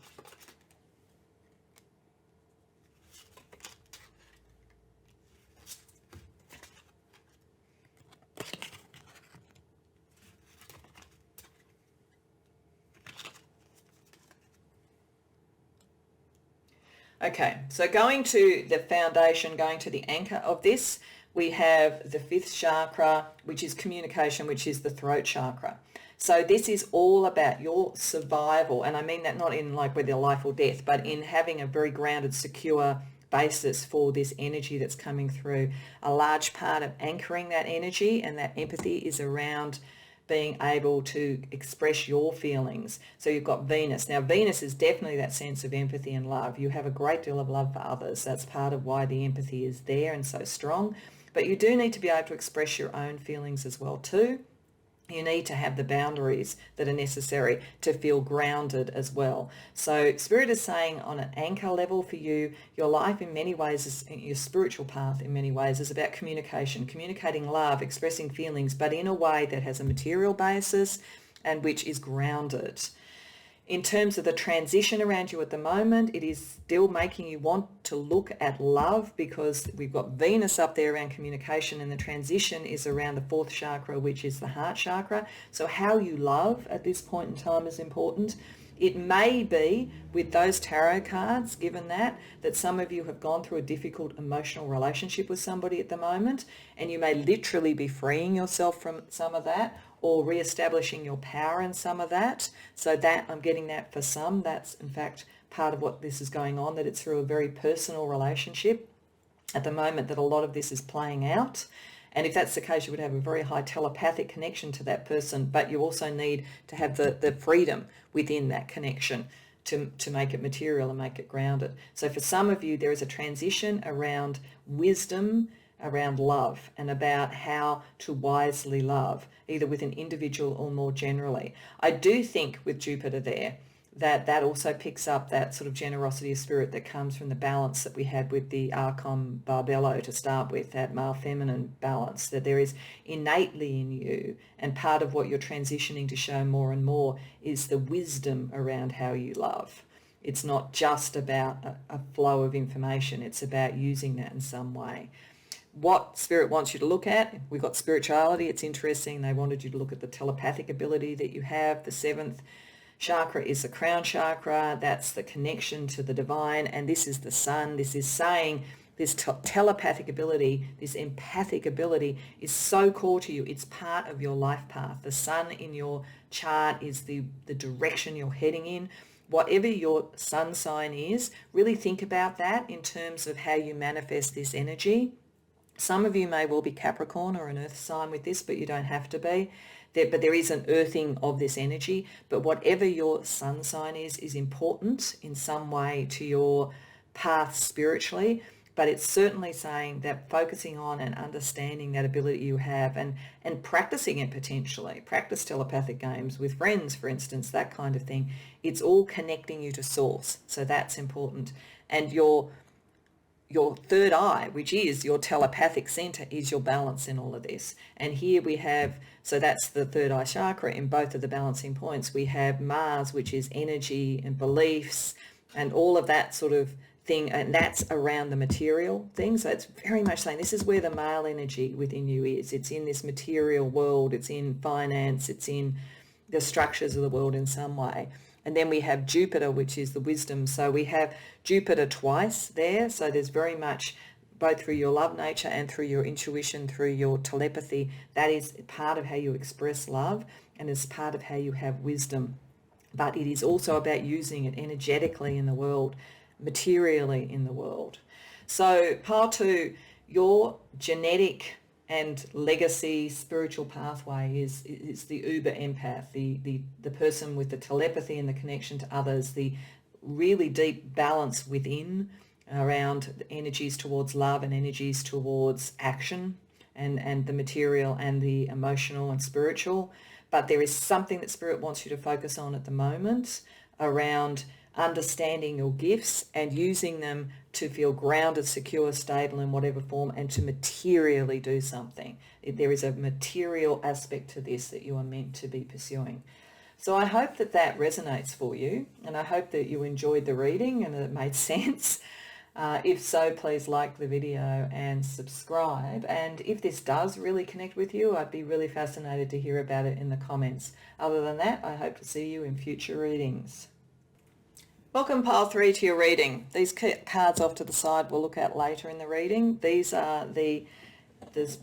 Okay, so going to the foundation, going to the anchor of this, we have the fifth chakra, which is communication, which is the throat chakra. So this is all about your survival, and I mean that not in like whether life or death, but in having a very grounded, secure basis for this energy that's coming through. A large part of anchoring that energy and that empathy is around being able to express your feelings. So you've got Venus. Now, Venus is definitely that sense of empathy and love. You have a great deal of love for others. That's part of why the empathy is there and so strong. But you do need to be able to express your own feelings as well too. You need to have the boundaries that are necessary to feel grounded as well. So Spirit is saying on an anchor level for you, your life in many ways, is your spiritual path in many ways is about communication, communicating love, expressing feelings, but in a way that has a material basis and which is grounded. In terms of the transition around you at the moment, it is still making you want to look at love, because we've got Venus up there around communication, and the transition is around the fourth chakra, which is the heart chakra. So how you love at this point in time is important. It may be with those tarot cards, given that some of you have gone through a difficult emotional relationship with somebody at the moment, and you may literally be freeing yourself from some of that, or re-establishing your power in some of that. So that, I'm getting that for some, that's in fact part of what this is going on, that it's through a very personal relationship at the moment that a lot of this is playing out. And if that's the case, you would have a very high telepathic connection to that person, but you also need to have the freedom within that connection to make it material and make it grounded. So for some of you, there is a transition around wisdom, around love, and about how to wisely love, either with an individual or more generally. I do think with Jupiter there, that also picks up that sort of generosity of spirit that comes from the balance that we had with the Archon Barbello to start with, that male-feminine balance that there is innately in you. And part of what you're transitioning to show more and more is the wisdom around how you love. It's not just about a flow of information. It's about using that in some way. What Spirit wants you to look at, we've got spirituality. It's interesting. They wanted you to look at the telepathic ability that you have. The seventh chakra is the crown chakra. That's the connection to the divine. And this is the sun. This is saying this telepathic ability, this empathic ability is so core to you. It's part of your life path. The sun in your chart is the direction you're heading in. Whatever your sun sign is, really think about that in terms of how you manifest this energy. Some of you may well be Capricorn or an earth sign with this, but you don't have to be. but there is an earthing of this energy. But whatever your sun sign is important in some way to your path spiritually. But it's certainly saying that focusing on and understanding that ability you have, and practicing it potentially, practice telepathic games with friends, for instance, that kind of thing. It's all connecting you to source. So that's important. And your third eye, which is your telepathic center, is your balance in all of this. And here we have, so that's the third eye chakra in both of the balancing points. We have Mars, which is energy and beliefs and all of that sort of thing, and that's around the material thing. So it's very much saying this is where the male energy within you is. It's in this material world, it's in finance, it's in the structures of the world in some way. And then we have Jupiter, which is the wisdom. So we have Jupiter twice there. So there's very much, both through your love nature and through your intuition, through your telepathy, that is part of how you express love and is part of how you have wisdom. But it is also about using it energetically in the world, materially in the world. So pile 2, your genetic and legacy spiritual pathway is the uber empath, the person with the telepathy and the connection to others, the really deep balance within around the energies towards love and energies towards action and the material and the emotional and spiritual. But there is something that Spirit wants you to focus on at the moment around understanding your gifts and using them to feel grounded, secure, stable in whatever form, and to materially do something. There is a material aspect to this that you are meant to be pursuing. So I hope that that resonates for you, and I hope that you enjoyed the reading and that it made sense. If so, please like the video and subscribe. And if this does really connect with you, I'd be really fascinated to hear about it in the comments. Other than that, I hope to see you in future readings. Welcome, pile 3, to your reading. These cards off to the side we'll look at later in the reading. These are the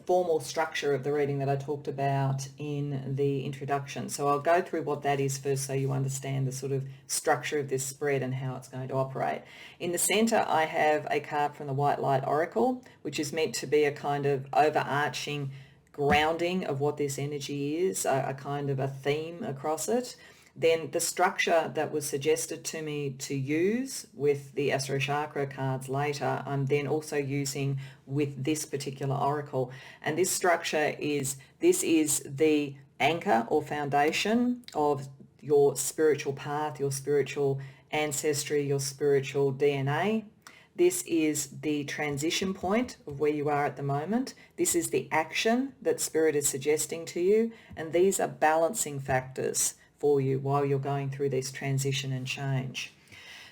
formal structure of the reading that I talked about in the introduction. So I'll go through what that is first so you understand the sort of structure of this spread and how it's going to operate. In the center, I have a card from the White Light Oracle, which is meant to be a kind of overarching grounding of what this energy is, a kind of a theme across it. Then the structure that was suggested to me to use with the Astro Chakra cards later, I'm then also using with this particular oracle. And this structure is the anchor or foundation of your spiritual path, your spiritual ancestry, your spiritual DNA. This is the transition point of where you are at the moment. This is the action that Spirit is suggesting to you. And these are balancing factors for you while you're going through this transition and change.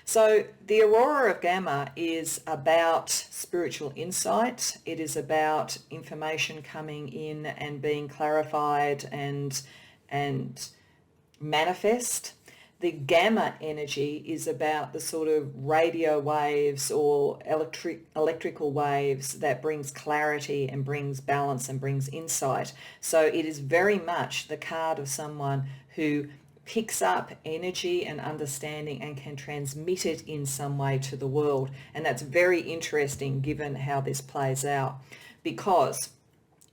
So the Aurora of Gamma is about spiritual insight. It is about information coming in and being clarified and manifest. The Gamma energy is about the sort of radio waves or electrical waves that brings clarity and brings balance and brings insight. So it is very much the card of someone who picks up energy and understanding and can transmit it in some way to the world. And that's very interesting given how this plays out, because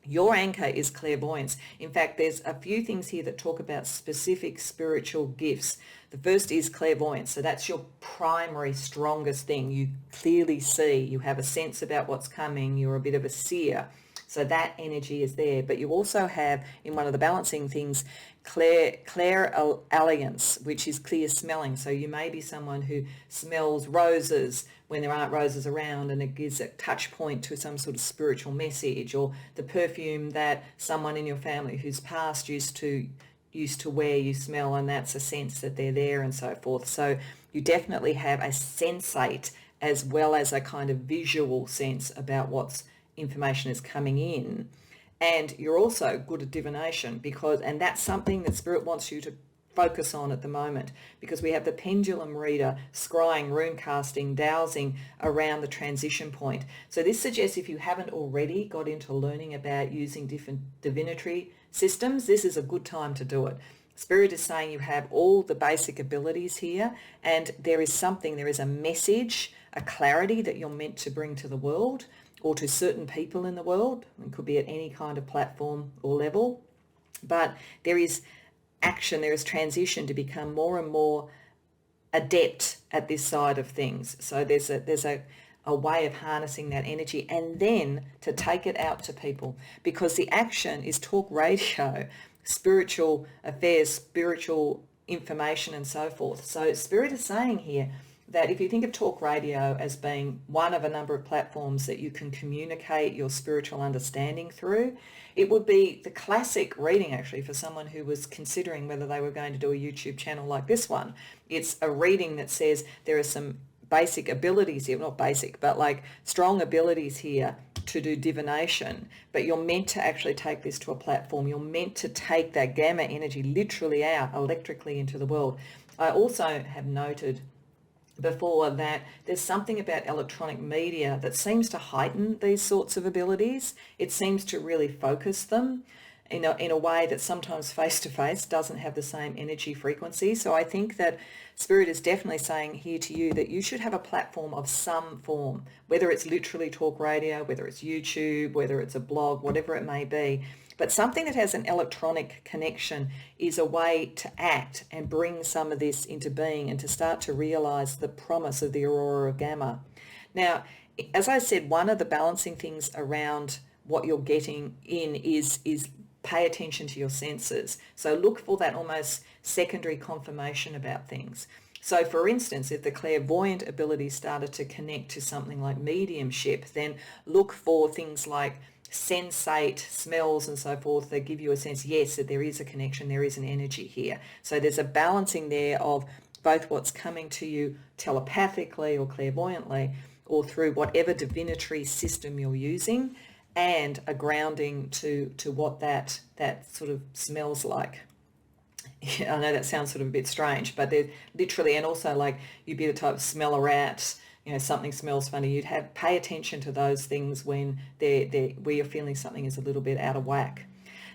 your anchor is clairvoyance. In fact, there's a few things here that talk about specific spiritual gifts. The first is clairvoyance. So that's your primary, strongest thing. You clearly see, you have a sense about what's coming, you're a bit of a seer. So that energy is there. But you also have, in one of the balancing things, clairalliance, which is clear smelling. So you may be someone who smells roses when there aren't roses around, and it gives a touch point to some sort of spiritual message, or the perfume that someone in your family who's passed used to wear, you smell, and that's a sense that they're there and so forth. So you definitely have a sensate as well as a kind of visual sense about what's information is coming in. And you're also good at divination, and that's something that Spirit wants you to focus on at the moment, because we have the pendulum reader, scrying, rune casting, dowsing around the transition point. So this suggests if you haven't already got into learning about using different divinatory systems, this is a good time to do it. Spirit is saying you have all the basic abilities here, and there is a message, a clarity that you're meant to bring to the world or to certain people in the world. It could be at any kind of platform or level. But there is action, there is transition to become more and more adept at this side of things. So there's a way of harnessing that energy and then to take it out to people, because the action is talk radio, spiritual affairs, spiritual information and so forth. So Spirit is saying here that if you think of talk radio as being one of a number of platforms that you can communicate your spiritual understanding through, it would be the classic reading actually for someone who was considering whether they were going to do a YouTube channel like this one. It's a reading that says there are some basic abilities here, not basic, but like strong abilities here to do divination, but you're meant to actually take this to a platform. You're meant to take that gamma energy literally out electrically into the world. I also have noted before that there's something about electronic media that seems to heighten these sorts of abilities. It seems to really focus them in a way that sometimes face-to-face doesn't have the same energy frequency. So I think that Spirit is definitely saying here to you that you should have a platform of some form, whether it's literally talk radio, whether it's YouTube, whether it's a blog, whatever it may be. But something that has an electronic connection is a way to act and bring some of this into being and to start to realize the promise of the aurora of gamma. Now, as I said, one of the balancing things around what you're getting in is pay attention to your senses. So look for that almost secondary confirmation about things. So for instance, if the clairvoyant ability started to connect to something like mediumship, then look for things like sensate smells and so forth that give you a sense, yes, that there is a connection, there is an energy here. So there's a balancing there of both what's coming to you telepathically or clairvoyantly or through whatever divinatory system you're using, and a grounding to what that sort of smells like. I know that sounds sort of a bit strange, but they're literally, and also like you'd be the type of smell a rat, something smells funny, you'd have pay attention to those things when where you're feeling something is a little bit out of whack.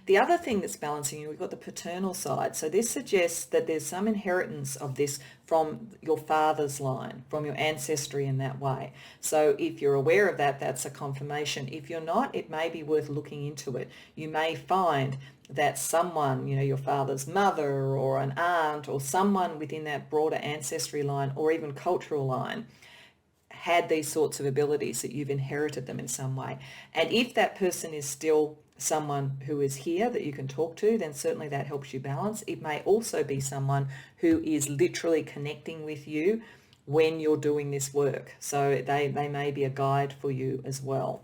The other thing that's balancing, we've got the paternal side. So this suggests that there's some inheritance of this from your father's line, from your ancestry in that way. So if you're aware of that, that's a confirmation. If you're not, it may be worth looking into it. You may find that someone, your father's mother or an aunt or someone within that broader ancestry line or even cultural line had these sorts of abilities, that you've inherited them in some way. And if that person is still someone who is here that you can talk to, then certainly that helps you balance. It may also be someone who is literally connecting with you when you're doing this work. So they may be a guide for you as well.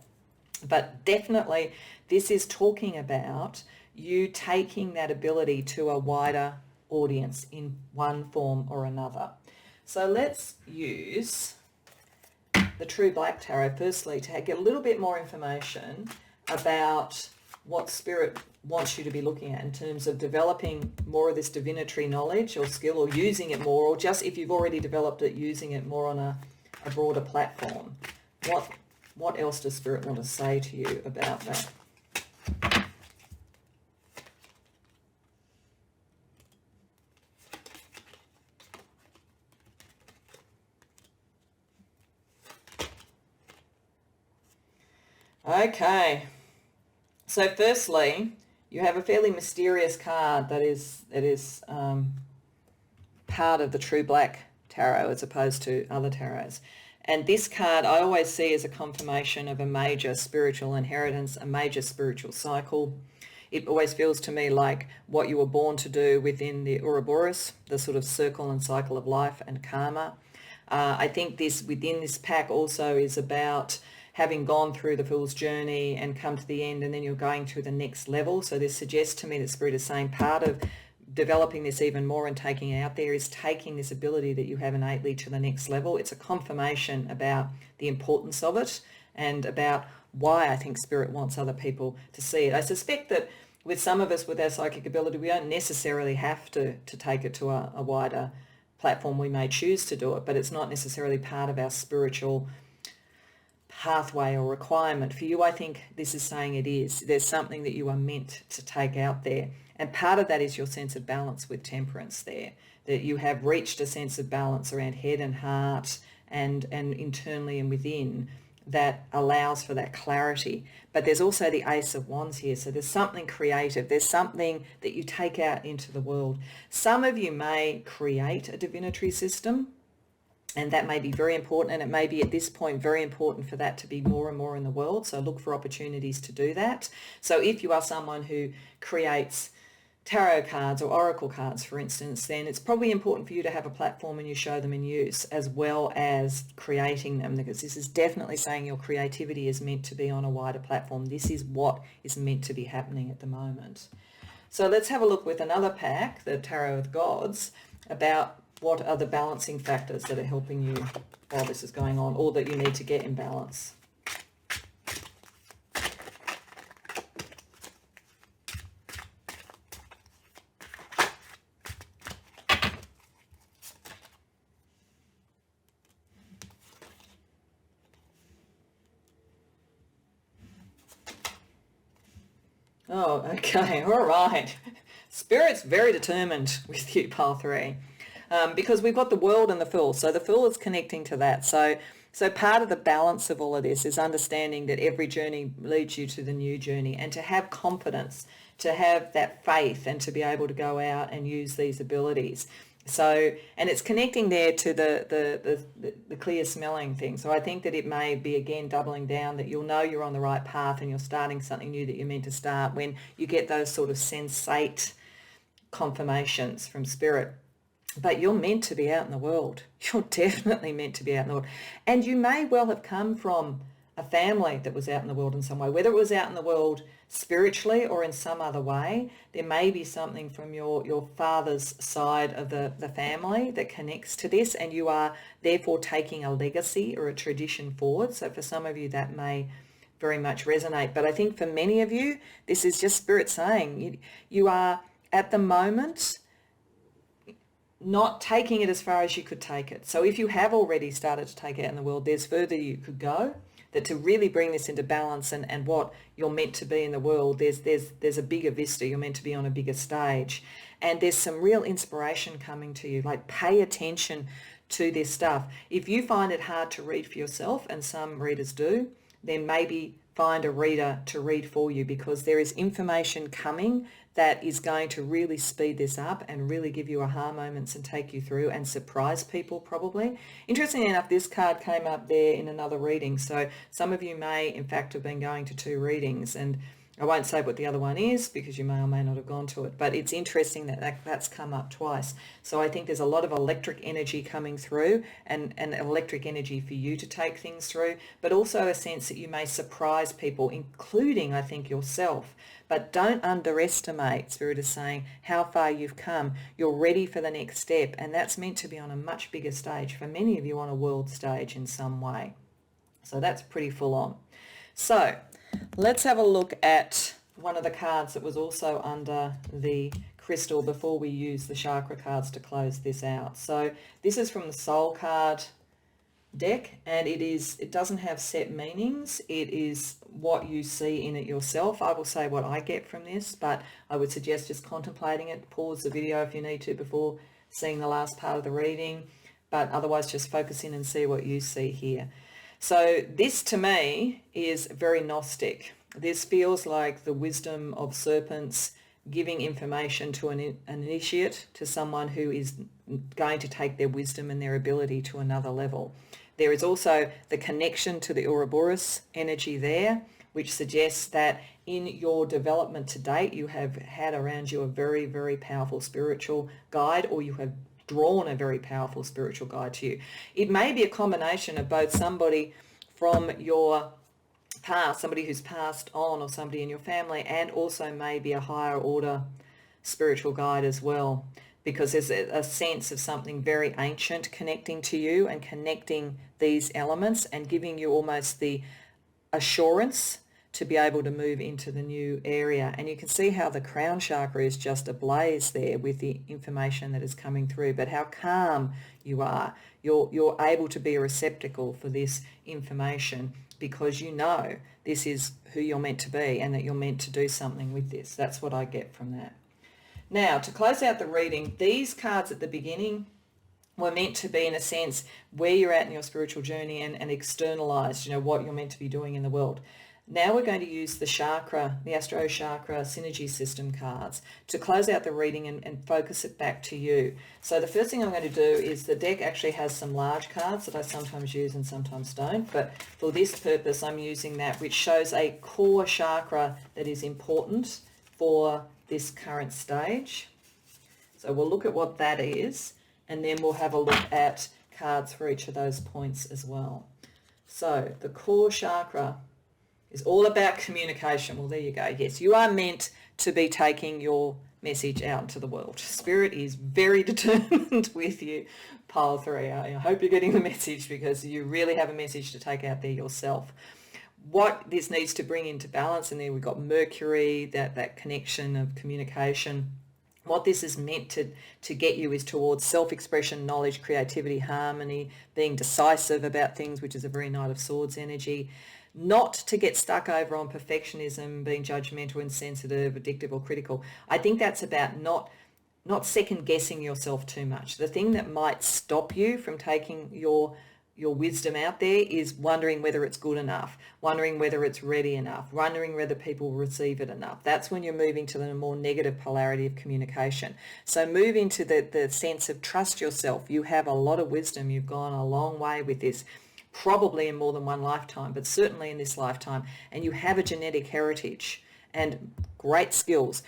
But definitely this is talking about you taking that ability to a wider audience in one form or another. So let's use the True Black Tarot firstly to get a little bit more information about what Spirit wants you to be looking at in terms of developing more of this divinatory knowledge or skill, or using it more, or just if you've already developed it, using it more on a broader platform. What else does Spirit want to say to you about that? Okay, so firstly, you have a fairly mysterious card that is part of the True Black Tarot as opposed to other tarots. And this card I always see as a confirmation of a major spiritual inheritance, a major spiritual cycle. It always feels to me like what you were born to do within the Ouroboros, the sort of circle and cycle of life and karma. I think this within this pack also is about having gone through the Fool's Journey and come to the end, and then you're going to the next level. So this suggests to me that Spirit is saying part of developing this even more and taking it out there is taking this ability that you have innately to the next level. It's a confirmation about the importance of it and about why I think Spirit wants other people to see it. I suspect that with some of us with our psychic ability, we don't necessarily have to take it to a wider platform. We may choose to do it, but it's not necessarily part of our spiritual pathway or requirement. For you, I think this is saying it is. There's something that you are meant to take out there. And part of that is your sense of balance with temperance there, that you have reached a sense of balance around head and heart and internally and within that allows for that clarity. But there's also the Ace of Wands here. So there's something creative. There's something that you take out into the world. Some of you may create a divinatory system, and that may be very important, and it may be at this point very important for that to be more and more in the world. So look for opportunities to do that. So if you are someone who creates tarot cards or oracle cards, for instance, then it's probably important for you to have a platform and you show them in use, as well as creating them, because this is definitely saying your creativity is meant to be on a wider platform. This is what is meant to be happening at the moment. So let's have a look with another pack, the Tarot of the Gods, about what are the balancing factors that are helping you while this is going on, or that you need to get in balance. Oh, okay, all right. Spirit's very determined with you, pile 3, because we've got the World and the Fool. So the Fool is connecting to that. So part of the balance of all of this is understanding that every journey leads you to the new journey, and to have confidence, to have that faith, and to be able to go out and use these abilities. So, and it's connecting there to the clear smelling thing. So I think that it may be, again, doubling down that you'll know you're on the right path and you're starting something new that you're meant to start when you get those sort of sensate confirmations from Spirit. But you're meant to be out in the world. You're definitely meant to be out in the world. And you may well have come from a family that was out in the world in some way, whether it was out in the world spiritually or in some other way. There may be something from your father's side of the family that connects to this, and you are therefore taking a legacy or a tradition forward. So for some of you that may very much resonate. But I think for many of you, this is just Spirit saying you are at the moment not taking it as far as you could take it. So if you have already started to take it out in the world, there's further you could go. That to really bring this into balance and what you're meant to be in the world, there's a bigger vista. You're meant to be on a bigger stage. And there's some real inspiration coming to you. Like, pay attention to this stuff. If you find it hard to read for yourself, and some readers do, then maybe find a reader to read for you, because there is information coming that is going to really speed this up and really give you aha moments and take you through and surprise people probably. Interestingly enough, this card came up there in another reading. So some of you may, in fact, have been going to 2 readings, and I won't say what the other one is because you may or may not have gone to it, but it's interesting that that's come up twice. So I think there's a lot of electric energy coming through, and electric energy for you to take things through, but also a sense that you may surprise people, including, I think, yourself. But don't underestimate, Spirit is saying, how far you've come. You're ready for the next step, and that's meant to be on a much bigger stage, for many of you on a world stage in some way. So that's pretty full on. So let's have a look at one of the cards that was also under the crystal before we use the chakra cards to close this out. So this is from the Soul card deck, and it doesn't have set meanings. It is what you see in it yourself. I will say what I get from this, but I would suggest just contemplating it. Pause the video if you need to before seeing the last part of the reading, but otherwise just focus in and see what you see here. So this to me is very Gnostic. This feels like the wisdom of serpents giving information to an initiate, to someone who is going to take their wisdom and their ability to another level. There is also the connection to the Ouroboros energy there, which suggests that in your development to date, you have had around you a very, very powerful spiritual guide, or you have drawn a very powerful spiritual guide to you. It may be a combination of both somebody from your past, somebody who's passed on, or somebody in your family, and also maybe a higher order spiritual guide as well, because there's a sense of something very ancient connecting to you and connecting these elements and giving you almost the assurance to be able to move into the new area. And you can see how the crown chakra is just ablaze there with the information that is coming through, but how calm you are. You're able to be a receptacle for this information, because you know this is who you're meant to be and that you're meant to do something with this. That's what I get from that. Now, to close out the reading, these cards at the beginning We're meant to be, in a sense, where you're at in your spiritual journey and externalized, what you're meant to be doing in the world. Now we're going to use the chakra, the Astro Chakra Synergy System cards to close out the reading and focus it back to you. So the first thing I'm going to do is, the deck actually has some large cards that I sometimes use and sometimes don't, but for this purpose I'm using that, which shows a core chakra that is important for this current stage. So we'll look at what that is, and then we'll have a look at cards for each of those points as well. So the core chakra is all about communication. Well, there you go. Yes, you are meant to be taking your message out into the world. Spirit is very determined with you, pile 3. I hope you're getting the message, because you really have a message to take out there yourself. What this needs to bring into balance, and then we've got Mercury, that connection of communication. What this is meant to get you is towards self-expression, knowledge, creativity, harmony, being decisive about things, which is a very Knight of Swords energy. Not to get stuck over on perfectionism, being judgmental, insensitive, addictive or critical. I think that's about not second guessing yourself too much. The thing that might stop you from taking your wisdom out there is wondering whether it's good enough, wondering whether it's ready enough, wondering whether people receive it enough. That's when you're moving to the more negative polarity of communication. So move into the sense of trust yourself. You have a lot of wisdom. You've gone a long way with this, probably in more than one lifetime, but certainly in this lifetime. And you have a genetic heritage and great skills.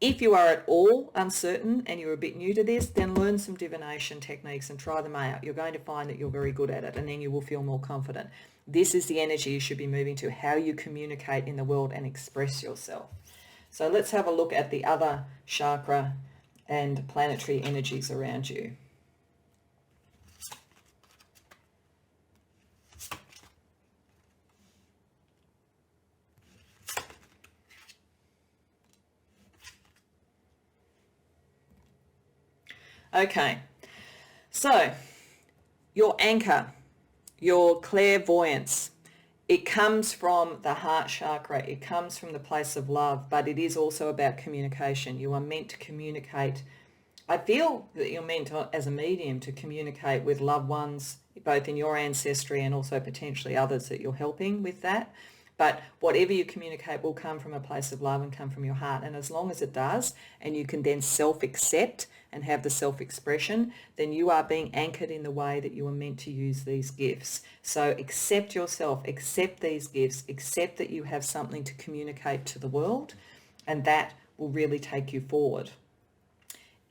If you are at all uncertain and you're a bit new to this, then learn some divination techniques and try them out. You're going to find that you're very good at it, and then you will feel more confident. This is the energy you should be moving to, how you communicate in the world and express yourself. So let's have a look at the other chakra and planetary energies around you. Okay, so your anchor, your clairvoyance, it comes from the heart chakra. It comes from the place of love, but it is also about communication. You are meant to communicate. I feel that you're meant to, as a medium, to communicate with loved ones, both in your ancestry and also potentially others that you're helping with that. But whatever you communicate will come from a place of love and come from your heart. And as long as it does, and you can then self-accept and have the self-expression, then you are being anchored in the way that you are meant to use these gifts. So accept yourself, accept these gifts, accept that you have something to communicate to the world, and that will really take you forward.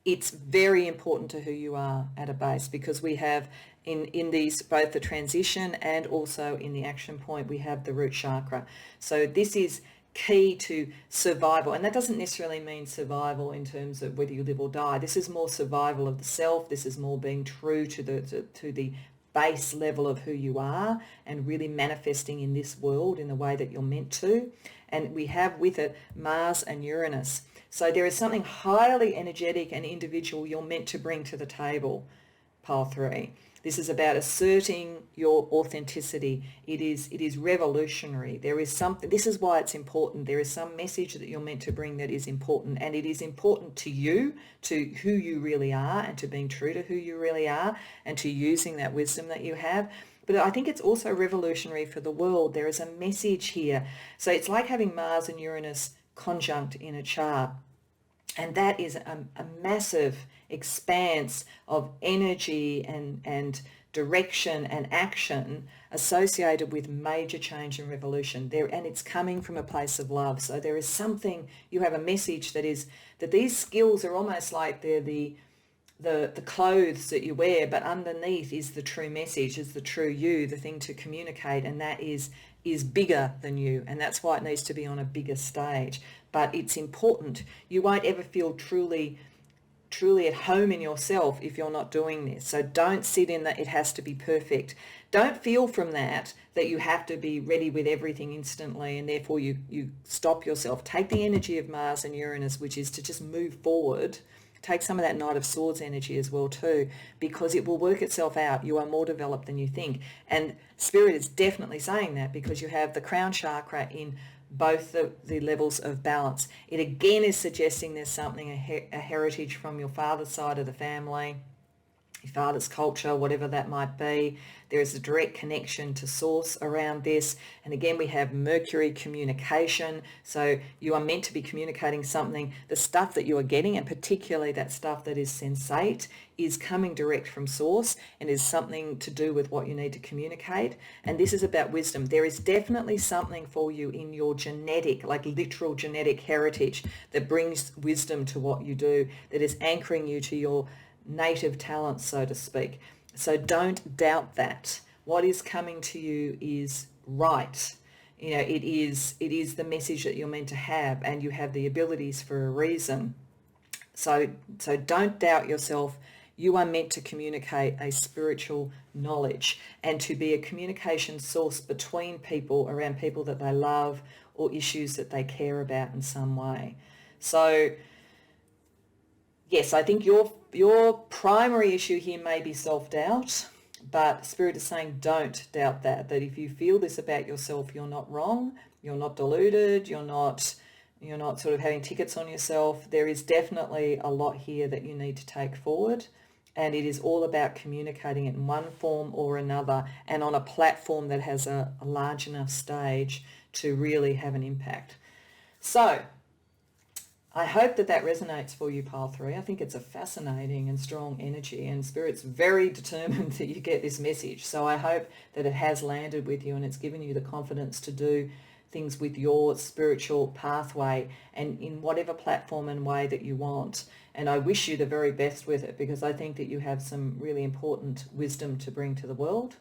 It's very important to who you are at a base, because we have in these, both the transition and also in the action point, we have the root chakra. So this is key to survival, and that doesn't necessarily mean survival in terms of whether you live or die. This is more survival of the self. This is more being true to the base level of who you are and really manifesting in this world in the way that you're meant to. And we have with it Mars and Uranus. So there is something highly energetic and individual you're meant to bring to the table, pile 3. This is about asserting your authenticity. It is revolutionary. There is something, this is why it's important. There is some message that you're meant to bring that is important, and it is important to you, to who you really are, and to being true to who you really are, and to using that wisdom that you have. But I think it's also revolutionary for the world. There is a message here. So it's like having Mars and Uranus conjunct in a chart. And that is a massive expanse of energy and direction and action associated with major change and revolution there, and it's coming from a place of love. So there is something, you have a message that is that these skills are almost like they're the clothes that you wear, but underneath is the true message, is the true you, the thing to communicate, and that is bigger than you, and that's why it needs to be on a bigger stage. But it's important. You won't ever feel truly at home in yourself if you're not doing this. So don't sit in that it has to be perfect. Don't feel from that you have to be ready with everything instantly, and therefore you stop yourself. Take the energy of Mars and Uranus, which is to just move forward. Take some of that Knight of Swords energy as well too, because it will work itself out. You are more developed than you think. And Spirit is definitely saying that, because you have the crown chakra in both the levels of balance. It again is suggesting there's something, a heritage from your father's side of the family. your father's culture, whatever that might be. There is a direct connection to source around this. And again, we have Mercury communication. So you are meant to be communicating something. The stuff that you are getting, and particularly that stuff that is sensate, is coming direct from source and is something to do with what you need to communicate. And this is about wisdom. There is definitely something for you in your genetic, like literal genetic heritage, that brings wisdom to what you do, that is anchoring you to your native talents, so to speak. So don't doubt that. What is coming to you is right. You know, it is the message that you're meant to have, and you have the abilities for a reason. So don't doubt yourself. You are meant to communicate a spiritual knowledge and to be a communication source between people, around people that they love or issues that they care about in some way. So yes, I think your primary issue here may be self-doubt, but Spirit is saying don't doubt that if you feel this about yourself, you're not wrong, you're not deluded, you're not sort of having tickets on yourself. There is definitely a lot here that you need to take forward, and it is all about communicating it in one form or another, and on a platform that has a large enough stage to really have an impact. So I hope that resonates for you, Pile 3. I think it's a fascinating and strong energy, and Spirit's very determined that you get this message. So I hope that it has landed with you and it's given you the confidence to do things with your spiritual pathway and in whatever platform and way that you want. And I wish you the very best with it, because I think that you have some really important wisdom to bring to the world.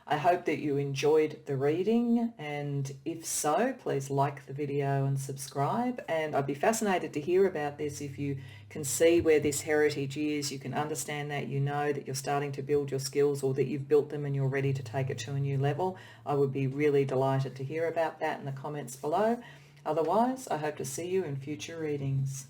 I hope that you enjoyed the reading, and if so, please like the video and subscribe. And I'd be fascinated to hear about this. If you can see where this heritage is, you can understand that, you know that you're starting to build your skills, or that you've built them and you're ready to take it to a new level, I would be really delighted to hear about that in the comments below. Otherwise, I hope to see you in future readings.